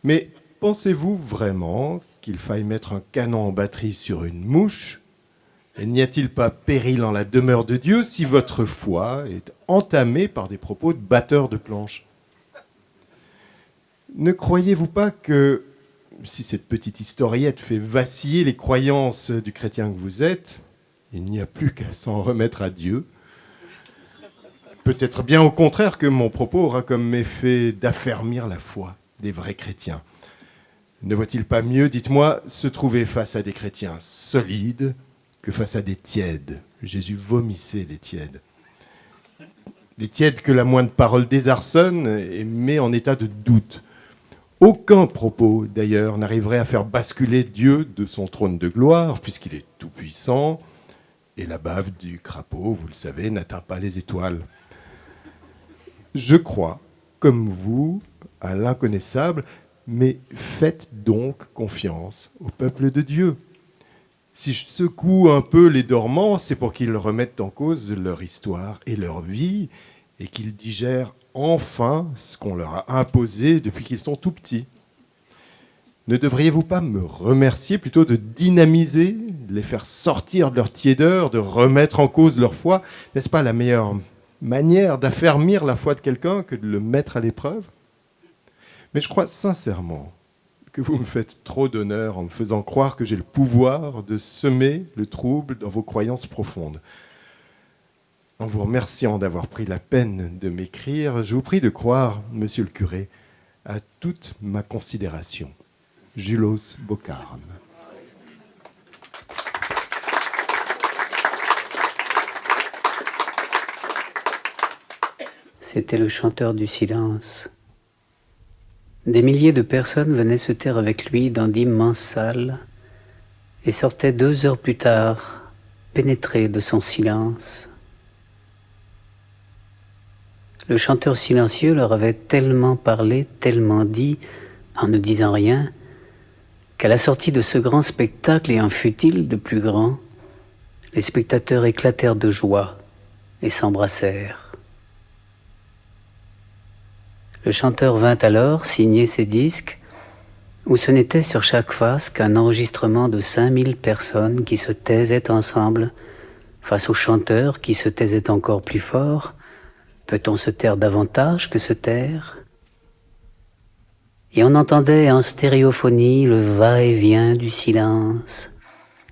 Mais pensez-vous vraiment qu'il faille mettre un canon en batterie sur une mouche? Et n'y a-t-il pas péril en la demeure de Dieu si votre foi est entamée par des propos de batteurs de planches? Ne croyez-vous pas que, si cette petite historiette fait vaciller les croyances du chrétien que vous êtes, il n'y a plus qu'à s'en remettre à Dieu? Peut-être bien au contraire que mon propos aura comme effet d'affermir la foi des vrais chrétiens. Ne vaut-il pas mieux, dites-moi, se trouver face à des chrétiens solides que face à des tièdes? Jésus vomissait les tièdes. Des tièdes que la moindre parole désarçonne et met en état de doute. Aucun propos, d'ailleurs, n'arriverait à faire basculer Dieu de son trône de gloire, puisqu'il est tout-puissant, et la bave du crapaud, vous le savez, n'atteint pas les étoiles. Je crois, comme vous, à l'inconnaissable, mais faites donc confiance au peuple de Dieu. Si je secoue un peu les dormants, c'est pour qu'ils remettent en cause leur histoire et leur vie, et qu'ils digèrent enfin ce qu'on leur a imposé depuis qu'ils sont tout petits. Ne devriez-vous pas me remercier plutôt de dynamiser, de les faire sortir de leur tiédeur, de remettre en cause leur foi? N'est-ce pas la meilleure manière d'affermir la foi de quelqu'un que de le mettre à l'épreuve? Mais je crois sincèrement que vous me faites trop d'honneur en me faisant croire que j'ai le pouvoir de semer le trouble dans vos croyances profondes. En vous remerciant d'avoir pris la peine de m'écrire, je vous prie de croire, monsieur le curé, à toute ma considération. Julos Bocarne. C'était le chanteur du silence. Des milliers de personnes venaient se taire avec lui dans d'immenses salles et sortaient 2 heures plus tard, pénétrées de son silence. Le chanteur silencieux leur avait tellement parlé, tellement dit, en ne disant rien, qu'à la sortie de ce grand spectacle, et en fut-il de plus grand, les spectateurs éclatèrent de joie et s'embrassèrent. Le chanteur vint alors signer ses disques, où ce n'était sur chaque face qu'un enregistrement de 5000 personnes qui se taisaient ensemble face au chanteur qui se taisait encore plus fort. Peut-on se taire davantage que se taire? Et on entendait en stéréophonie le va-et-vient du silence,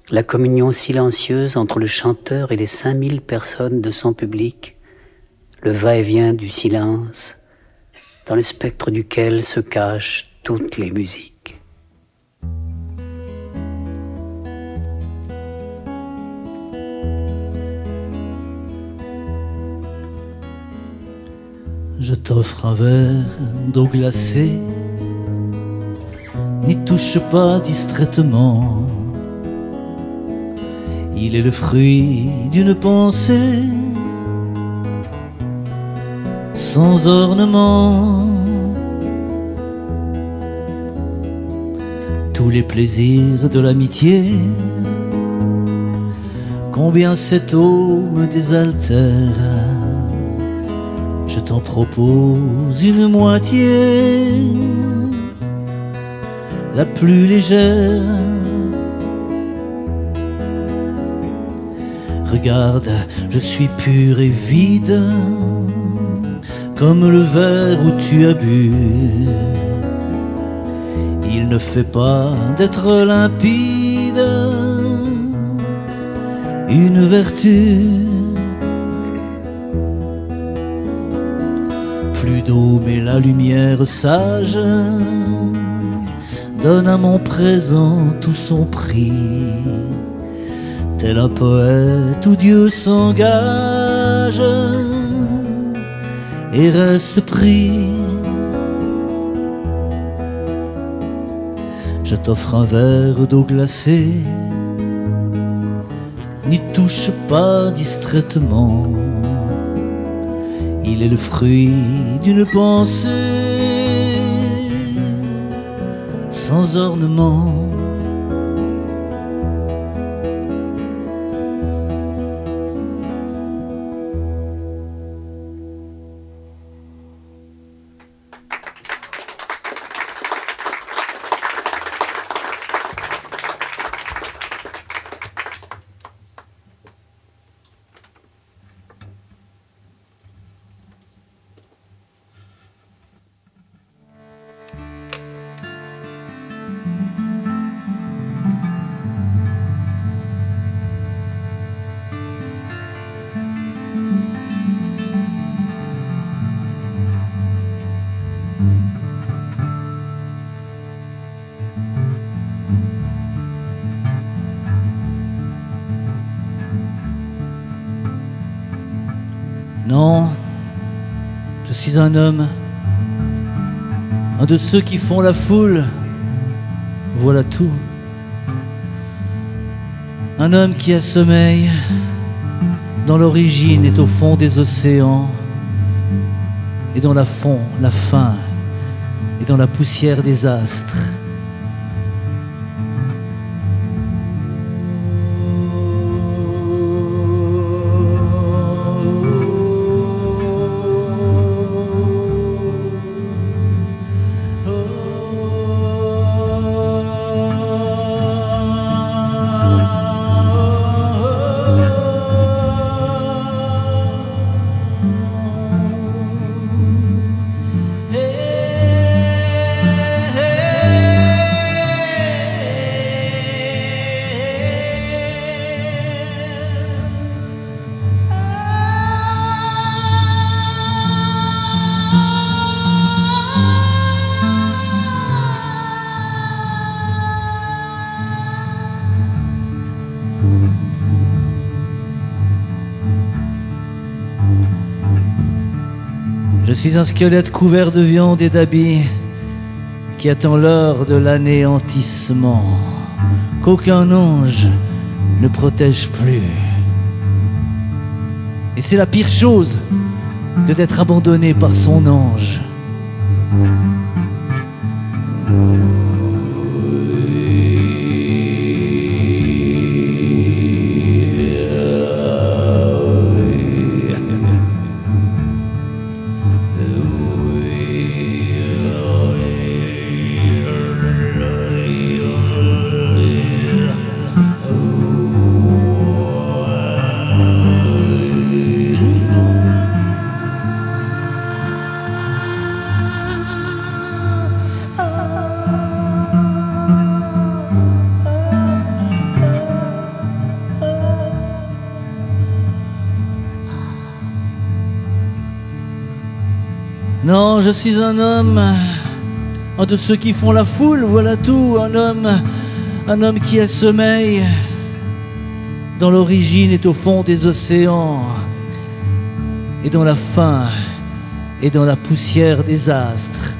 la communion silencieuse entre le chanteur et les 5000 personnes de son public, le va-et-vient du silence, dans le spectre duquel se cachent toutes les musiques. Je t'offre un verre d'eau glacée, n'y touche pas distraitement. Il est le fruit d'une pensée sans ornement. Tous les plaisirs de l'amitié, combien cette eau me désaltère. Je t'en propose une moitié, la plus légère. Regarde, je suis pur et vide, comme le verre où tu as bu. Il ne fait pas d'être limpide une vertu. Plus d'eau mais la lumière sage donne à mon présent tout son prix. Tel un poète où Dieu s'engage et reste pris. Je t'offre un verre d'eau glacée, n'y touche pas distraitement. Il est le fruit d'une pensée sans ornement. Non, je suis un homme, un de ceux qui font la foule, voilà tout. Un homme qui a sommeil, dont l'origine est au fond des océans, et dont la faim est dans la poussière des astres. Je suis un squelette couvert de viande et d'habits qui attend l'heure de l'anéantissement, qu'aucun ange ne protège plus. Et c'est la pire chose que d'être abandonné par son ange. Non, je suis un homme, un de ceux qui font la foule, voilà tout, un homme qui a sommeil dans l'origine est au fond des océans, et dans la faim, et dans la poussière des astres.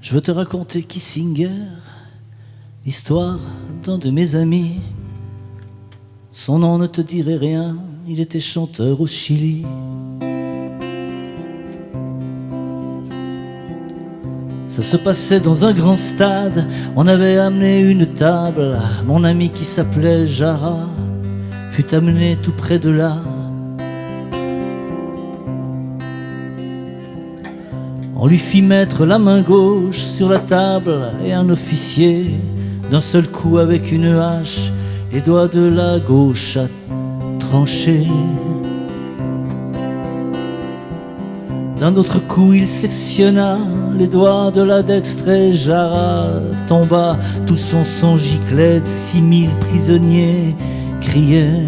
Je veux te raconter Kissinger, l'histoire d'un de mes amis. Son nom ne te dirait rien, il était chanteur au Chili. Ça se passait dans un grand stade, on avait amené une table. Mon ami qui s'appelait Jara fut amené tout près de là. On lui fit mettre la main gauche sur la table et un officier, d'un seul coup avec une hache, les doigts de la gauche a tranché. D'un autre coup il sectionna les doigts de la dextre et Jara tomba, tout son sang giclait, 6000 prisonniers criaient.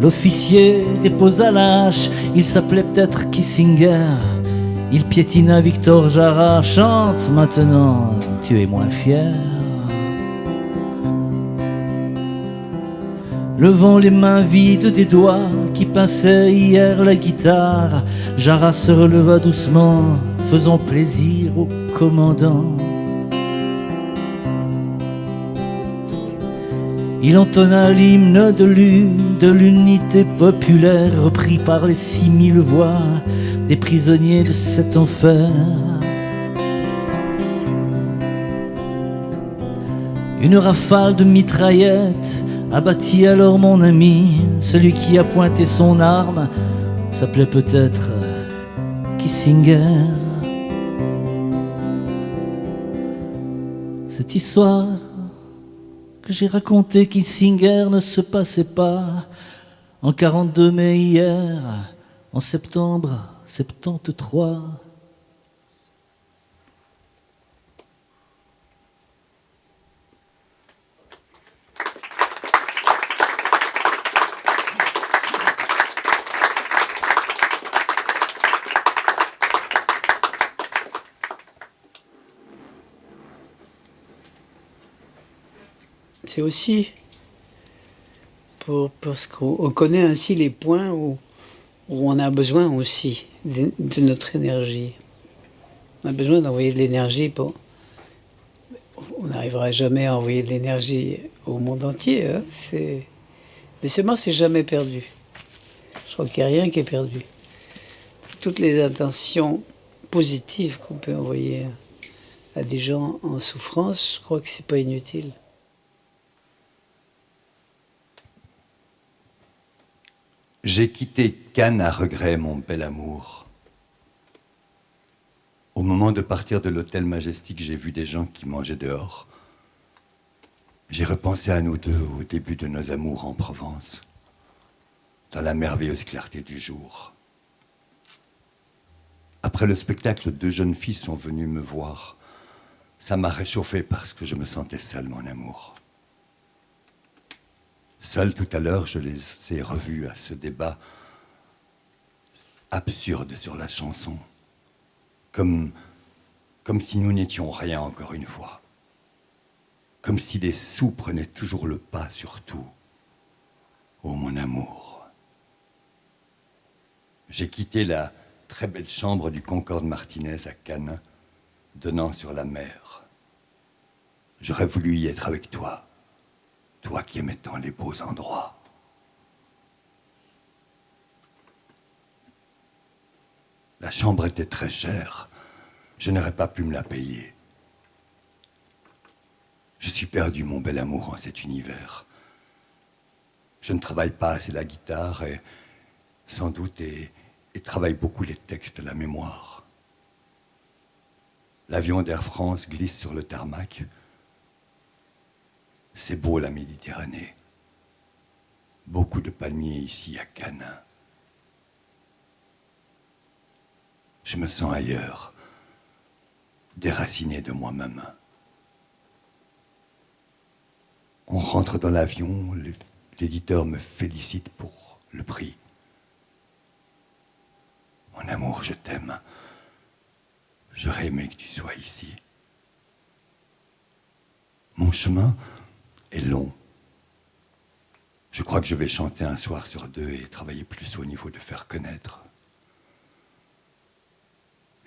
L'officier déposa la hache, il s'appelait peut-être Kissinger. Il piétina Victor Jara, chante maintenant, tu es moins fier. Levant les mains vides des doigts qui pinçaient hier la guitare, Jara se releva doucement, faisant plaisir au commandant. Il entonna l'hymne de l'unité populaire, repris par les 6000 voix des prisonniers de cet enfer. Une rafale de mitraillettes abattit alors mon ami. Celui qui a pointé son arme s'appelait peut-être Kissinger. Cette histoire que j'ai raconté Kissinger ne se passait pas en 42 mais hier, en septembre 73. C'est aussi parce qu'on connaît ainsi les points où on a besoin aussi de notre énergie. On a besoin d'envoyer de l'énergie. On n'arrivera jamais à envoyer de l'énergie au monde entier. Hein. Mais seulement, c'est jamais perdu. Je crois qu'il n'y a rien qui est perdu. Toutes les intentions positives qu'on peut envoyer à des gens en souffrance, je crois que c'est pas inutile. J'ai quitté Cannes à regret, mon bel amour. Au moment de partir de l'hôtel Majestic, j'ai vu des gens qui mangeaient dehors. J'ai repensé à nous deux au début de nos amours en Provence, dans la merveilleuse clarté du jour. Après le spectacle, 2 jeunes filles sont venues me voir. Ça m'a réchauffé parce que je me sentais seul, mon amour. Seul tout à l'heure, je les ai revues à ce débat absurde sur la chanson. Comme si nous n'étions rien encore une fois. Comme si les sous prenaient toujours le pas sur tout. Oh mon amour. J'ai quitté la très belle chambre du Concorde Martinez à Cannes, donnant sur la mer. J'aurais voulu y être avec toi, toi qui aimais tant les beaux endroits. La chambre était très chère, je n'aurais pas pu me la payer. Je suis perdu, mon bel amour, en cet univers. Je ne travaille pas assez la guitare et sans doute et travaille beaucoup les textes, la mémoire. L'avion d'Air France glisse sur le tarmac. C'est beau la Méditerranée. Beaucoup de palmiers ici à Cannes. Je me sens ailleurs, déraciné de moi-même. On rentre dans l'avion, l'éditeur me félicite pour le prix. Mon amour, je t'aime. J'aurais aimé que tu sois ici. Mon chemin est long. Je crois que je vais chanter un soir sur 2 et travailler plus au niveau de faire connaître.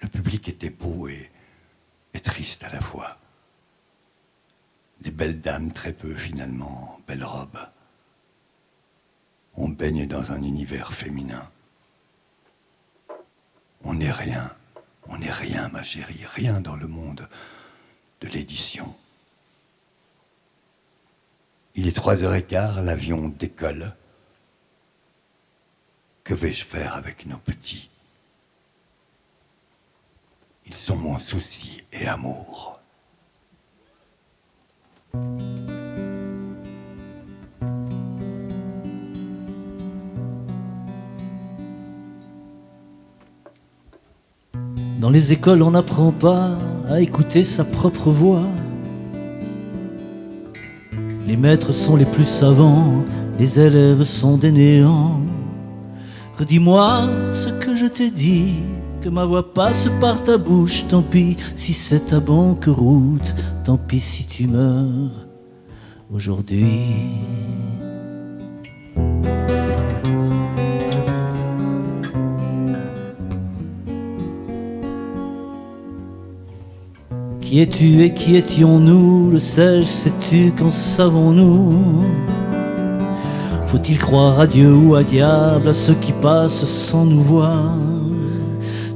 Le public était beau et triste à la fois. Des belles dames, très peu finalement, belles robes. On baigne dans un univers féminin. On n'est rien, ma chérie, rien dans le monde de l'édition. Il est 3h15, l'avion décolle. Que vais-je faire avec nos petits? Ils sont mon souci et amour. Dans les écoles, on n'apprend pas à écouter sa propre voix. Les maîtres sont les plus savants, les élèves sont des néants. Redis-moi ce que je t'ai dit, que ma voix passe par ta bouche. Tant pis si c'est ta banqueroute, tant pis si tu meurs aujourd'hui. Qui es-tu et qui étions-nous? Le sais-je, sais-tu, qu'en savons-nous? Faut-il croire à Dieu ou à diable, à ceux qui passent sans nous voir?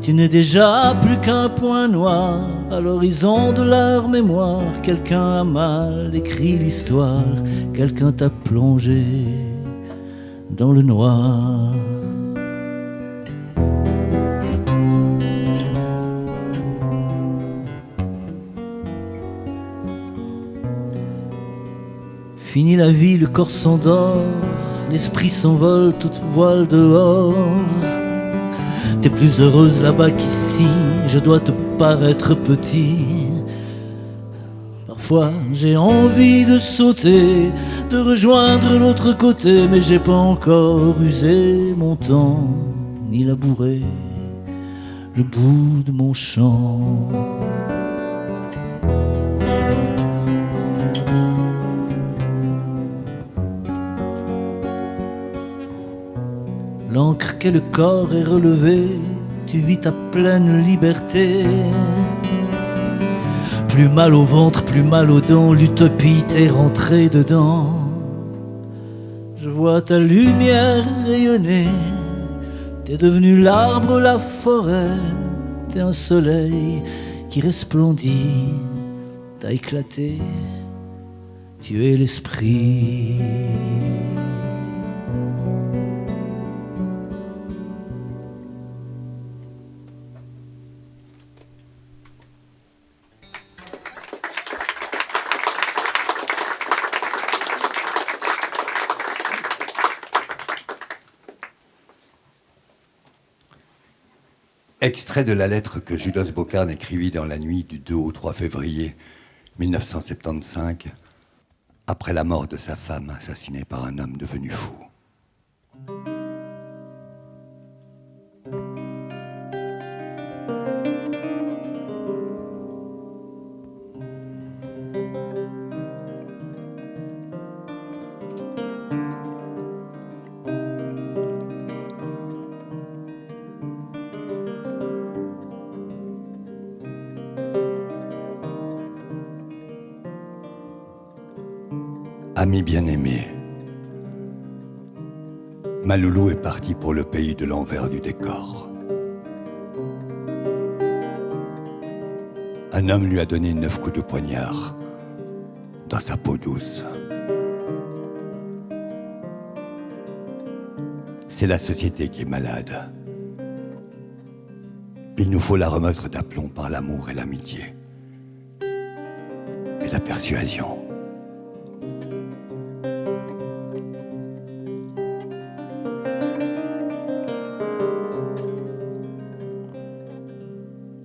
Tu n'es déjà plus qu'un point noir à l'horizon de leur mémoire. Quelqu'un a mal écrit l'histoire, quelqu'un t'a plongé dans le noir. Fini la vie, le corps s'endort, l'esprit s'envole, toute voile dehors. T'es plus heureuse là-bas qu'ici, je dois te paraître petit. Parfois j'ai envie de sauter, de rejoindre l'autre côté, mais j'ai pas encore usé mon temps, ni labouré le bout de mon champ. L'encre qu'est le corps est relevée, tu vis ta pleine liberté. Plus mal au ventre, plus mal aux dents, l'utopie t'est rentrée dedans. Je vois ta lumière rayonner, t'es devenu l'arbre, la forêt, t'es un soleil qui resplendit, t'as éclaté, tu es l'esprit. Extrait de la lettre que Julos Boccarne écrivit dans la nuit du 2 au 3 février 1975, après la mort de sa femme assassinée par un homme devenu fou. Ami bien-aimé, ma loulou est partie pour le pays de l'envers du décor. Un homme lui a donné 9 coups de poignard dans sa peau douce. C'est la société qui est malade. Il nous faut la remettre d'aplomb par l'amour et l'amitié et la persuasion.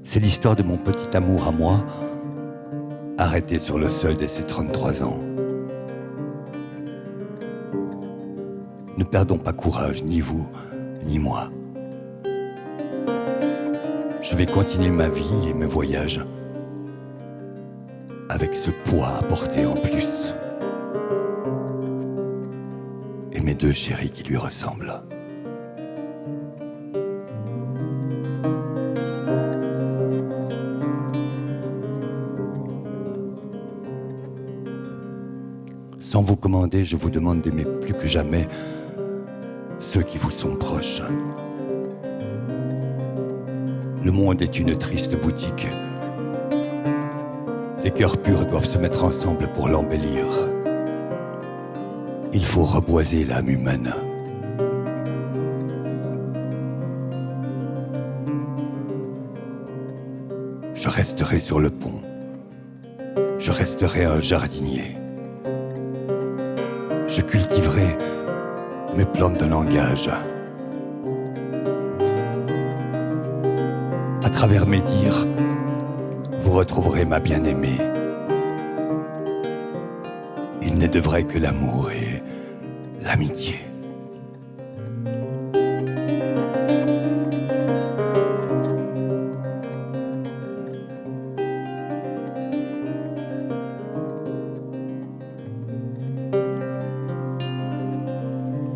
C'est l'histoire de mon petit amour à moi, arrêté sur le seuil de ses 33 ans. Ne perdons pas courage, ni vous, ni moi. Je vais continuer ma vie et mes voyages avec ce poids à porter en plus. Et mes 2 chéris qui lui ressemblent. Sans vous commander, je vous demande d'aimer plus que jamais ceux qui vous sont proches. Le monde est une triste boutique. Les cœurs purs doivent se mettre ensemble pour l'embellir. Il faut reboiser l'âme humaine. Je resterai sur le pont. Je resterai un jardinier. Je cultiverai mes plantes de langage. À travers mes dires, vous retrouverez ma bien-aimée. Il n'est de vrai que l'amour et l'amitié.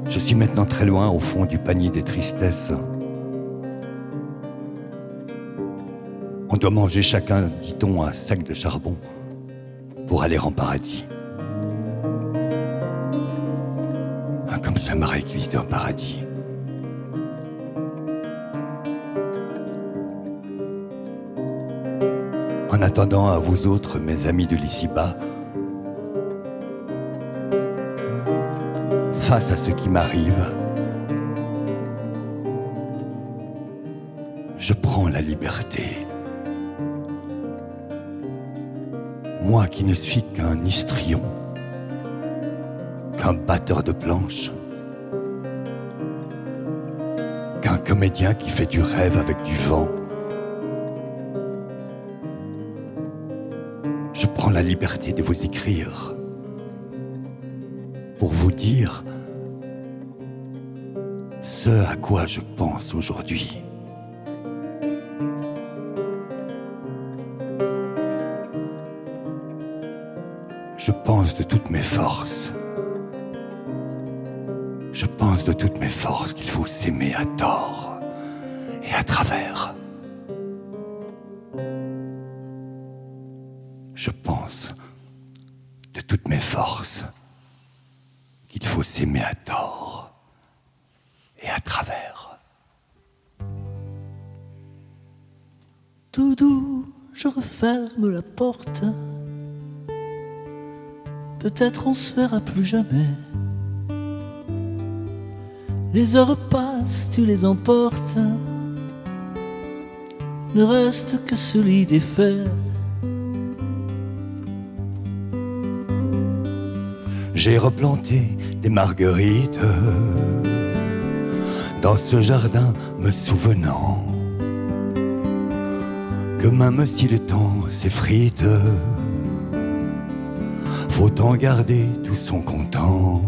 Je suis maintenant très loin au fond du panier des tristesses. On doit manger chacun, dit-on, un sac de charbon pour aller en paradis. Ah, comme j'aimerais qu'il y ait un paradis. En attendant, à vous autres, mes amis de l'ici-bas, face à ce qui m'arrive, je prends la liberté. Moi qui ne suis qu'un histrion, qu'un batteur de planches, qu'un comédien qui fait du rêve avec du vent. Je prends la liberté de vous écrire pour vous dire ce à quoi je pense aujourd'hui. Je pense de toutes mes forces. Je pense de toutes mes forces qu'il faut s'aimer à tort et à travers. Je pense de toutes mes forces qu'il faut s'aimer à tort et à travers. Tout doux, je referme la porte. Peut-être on se verra plus jamais. Les heures passent, tu les emportes. Ne reste que ce lit défait. J'ai replanté des marguerites dans ce jardin, me souvenant que même si le temps s'effrite, faut en garder tout son content.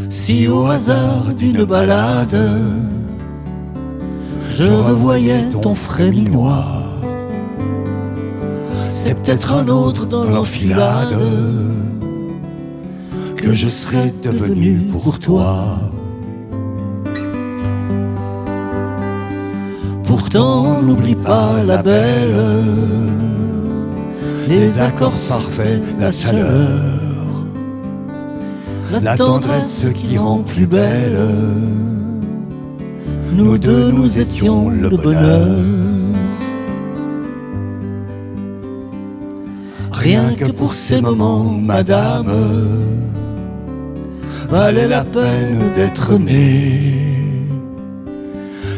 Si au hasard d'une balade, je revoyais ton frais minois, c'est peut-être un autre dans l'enfilade que je serais devenu pour toi. Pourtant, n'oublie pas la belle, les accords parfaits, la chaleur, la tendresse qui rend plus belle. Nous deux, nous étions le bonheur. Rien que pour ces moments, madame, valait la peine d'être né.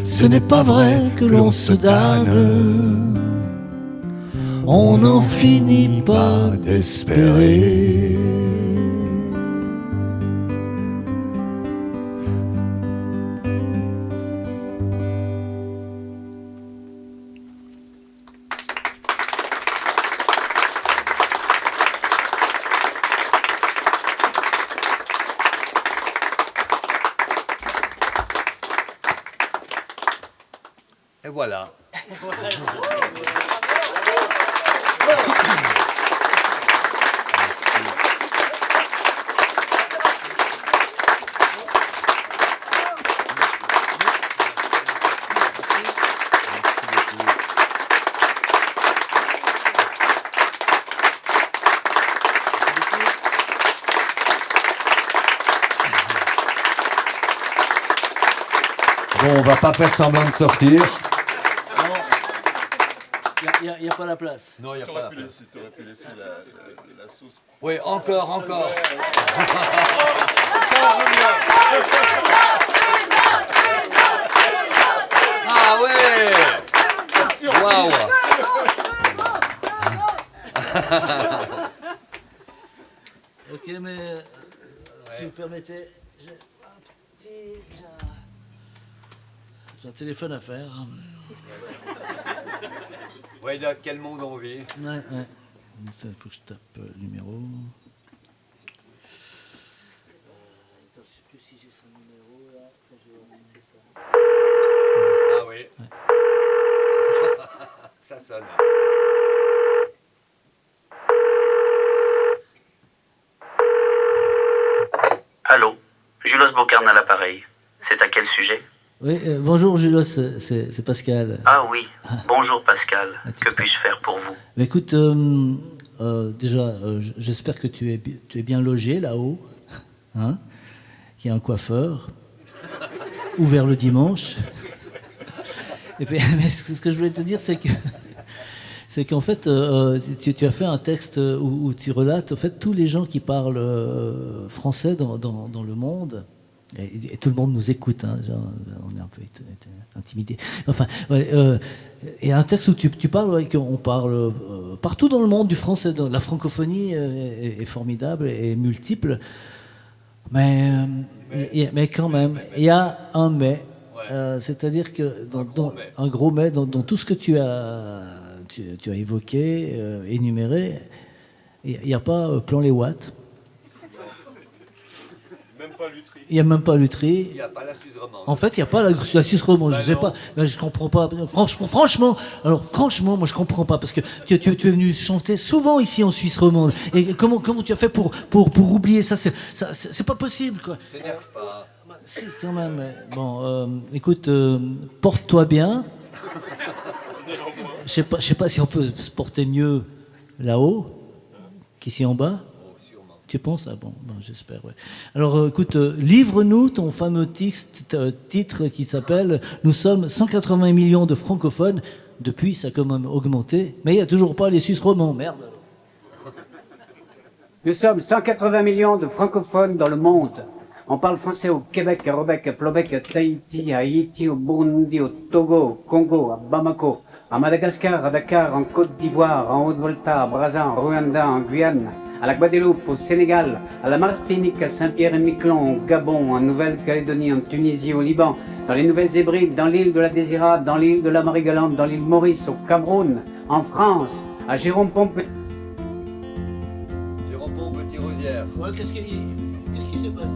Ce n'est pas vrai que l'on se damne, on n'en finit pas d'espérer. Et voilà. Bon, on va pas faire semblant de sortir. Il n'y a pas la place. Non, il n'y a pas la place. Tu aurais pu laisser la sauce. Oui, encore. Ah ouais. Waouh. Ok, mais si vous permettez, j'ai un téléphone à faire. Ouais, dans quel monde on vit? Ouais. Il faut que je tape le numéro. Attends, je sais plus si j'ai son numéro là. Je vais voir si c'est ça. Ah oui. Ouais. Ça sonne. Allô, Julos Bocarn à l'appareil. C'est à quel sujet? Oui, bonjour Julos, c'est Pascal. Ah oui, bonjour Pascal. Ah, Que puis-je faire pour vous? Mais écoute, déjà, j'espère que tu es bien logé là-haut, hein, qu'il y a un coiffeur, ouvert le dimanche. Et puis, mais ce que je voulais te dire, c'est qu'en fait, tu as fait un texte où tu relates en fait tous les gens qui parlent français dans le monde. Et tout le monde nous écoute, hein, genre, on est un peu intimidés. Enfin, ouais, et un texte où tu parles, ouais, qu'on parle partout dans le monde du français. La francophonie est formidable et multiple, mais quand même, il y a un mais. C'est-à-dire que un gros mais dans tout ce que tu as évoqué, énuméré, il n'y a pas Plan les Watts. Il n'y a même pas Lutry. Il n'y a pas la Suisse romande. En fait, il n'y a pas la Suisse romande. Je sais pas. Je comprends pas. Franchement, moi, je comprends pas parce que tu es venu chanter souvent ici en Suisse romande. Et comment tu as fait pour oublier ça? C'est pas possible, quoi. T'énerve pas. Si, quand même. Bon, écoute, porte-toi bien. Je sais pas si on peut se porter mieux là-haut qu'ici en bas. Tu penses? Ah bon, j'espère, ouais. Alors, écoute, livre-nous ton fameux titre qui s'appelle « Nous sommes 180 millions de francophones ». Depuis, ça a quand même augmenté, mais il n'y a toujours pas les Suisses romands, merde. Nous sommes 180 millions de francophones dans le monde. On parle français au Québec, à Québec, à Flobec, à Tahiti, à Haïti, au Burundi, au Togo, au Congo, à Bamako, à Madagascar, à Dakar, en Côte d'Ivoire, en Haute-Volta, à Brazza, en Rwanda, en Guyane, à la Guadeloupe, au Sénégal, à la Martinique, à Saint-Pierre-et-Miquelon, au Gabon, en Nouvelle-Calédonie, en Tunisie, au Liban, dans les Nouvelles-Hébrides, dans l'île de la Désirade, dans l'île de la Marie-Galante, dans l'île Maurice, au Cameroun, en France, à Jérôme-Pompé. Jérôme Petit-Rosière. Ouais, qu'est-ce qui s'est passé?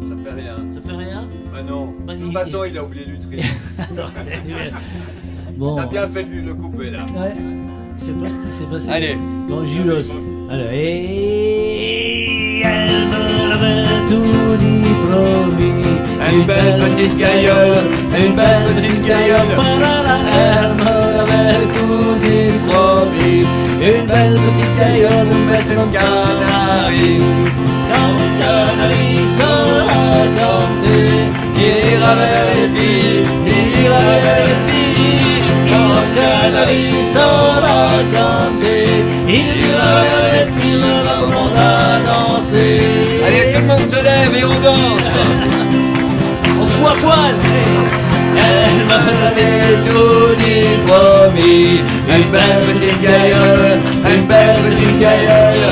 Ça fait rien. Ça fait rien? Ah non. Bah, De toute façon, il a oublié l'utri. Bon. T'as bien fait de lui le couper là. Ouais. Je sais pas ce qui s'est passé. Allez. Bon, Julos. Alors, et elle me l'avait tout dit, promis. Une belle petite gailleule, une belle petite gailleule. Elle me l'avait tout dit, promis. Une belle petite gailleule, nous mettre une canari. Quand le canari sera canté, Il ira vers les filles, il ira vers les filles. quand le canari sera canté, il ira vers les filles, le monde a dansé. Allez, tout le monde se lève et on danse. On se voit poil. Elle m'avait tout dit, promis. Une belle petite gailleule, une belle petite gailleule.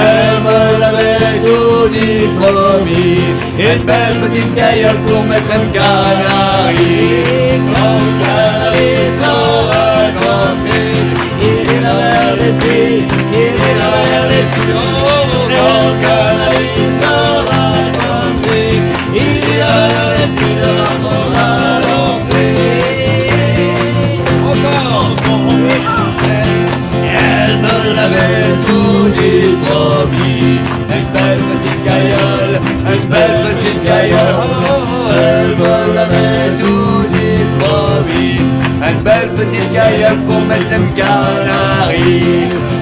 Elle me l'avait tout dit, promis. Une belle petite gailleule pour mettre un canari. Quand le canari sera canté, il ira vers les filles, il ira vers les filles. Quand le canari sera canté, il ira vers les filles, le monde a dansé. Encore. Elle me L'avait tout dit, promis. Une belle petite gailleule, une belle petite gailleule. Elle me l'avait tout dit, promis. Une belle petite gailleule pour mettre un canari.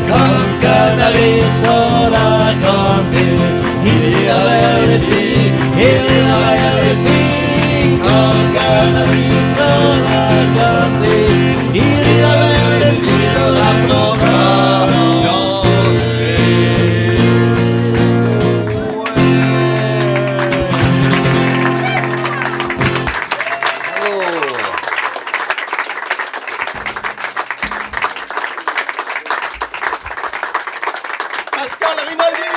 Comme canari sans la canter. Il ira vers les filles, il ira vers les filles. Comme canari sans la canter. Il ira vers les filles, le rapprendra. Pascal Rinaldi.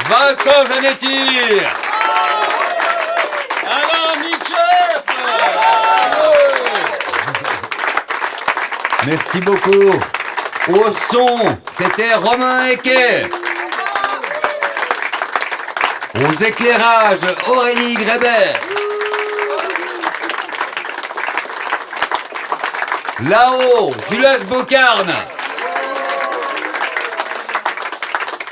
Vincent Zanetti. Alain Mitchell. Merci beaucoup. Au son, c'était Romain Eke. Aux éclairages, Aurélie Grébert. Là-haut, Jules Bocarne.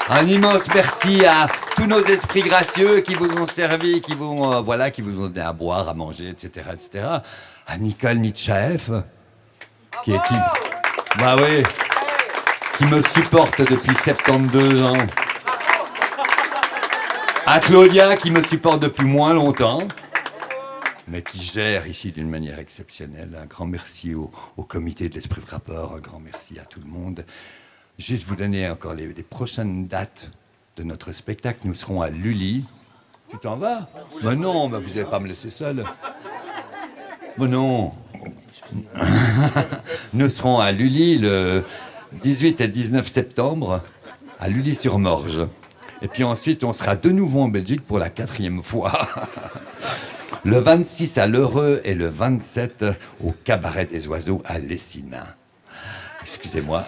Un immense merci à tous nos esprits gracieux qui vous ont servi, qui vous ont donné à boire, à manger, etc., etc. À Nicole Nitchaev, qui me supporte depuis 72 ans. À Claudia, qui me supporte depuis moins longtemps, mais qui gère ici d'une manière exceptionnelle. Un grand merci au comité de l'Esprit Frappeur, un grand merci à tout le monde. Juste vous donner encore les prochaines dates de notre spectacle. Nous serons à Lully. Tu t'en vas? Mais non, mais vous n'allez pas me laisser seul. Mais non. Nous serons à Lully le 18 et 19 septembre, à Lully-sur-Morge. Et puis ensuite, on sera de nouveau en Belgique pour la 4e fois. Le 26 à L'Heureux et le 27 au Cabaret des Oiseaux à Lessina. Excusez-moi.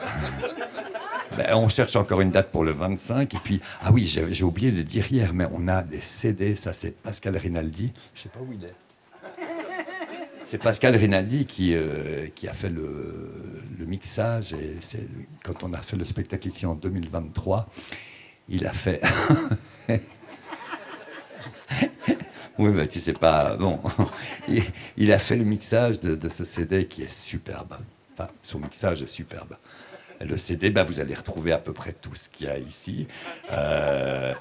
Ben, on cherche encore une date pour le 25. Et puis, ah oui, j'ai oublié de dire hier, mais on a des CD, ça c'est Pascal Rinaldi. Je sais pas où il est. C'est Pascal Rinaldi qui a fait le mixage. Et quand on a fait le spectacle ici en 2023, il a fait... Oui, ben, tu sais pas... Bon, il a fait le mixage de ce CD qui est superbe. Enfin, son mixage est superbe. Le CD, vous allez retrouver à peu près tout ce qu'il y a ici.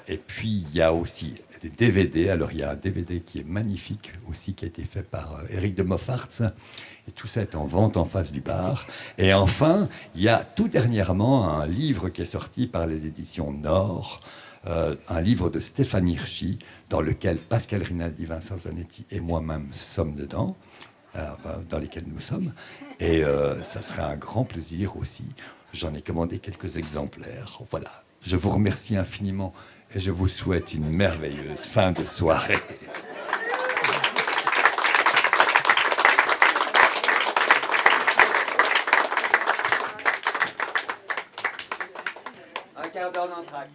Et puis, il y a aussi des DVD. Alors, il y a un DVD qui est magnifique aussi, qui a été fait par Éric de Moffartz. Et tout ça est en vente en face du bar. Et enfin, il y a tout dernièrement un livre qui est sorti par les éditions Nord, un livre de Stéphane Hirschi, dans lequel Pascal Rinaldi, Vincent Zanetti et moi-même sommes dedans, dans lesquels nous sommes. Et ça serait un grand plaisir aussi. J'en ai commandé quelques exemplaires. Voilà. Je vous remercie infiniment et je vous souhaite une merveilleuse fin de soirée. Un quart d'heure d'entracte.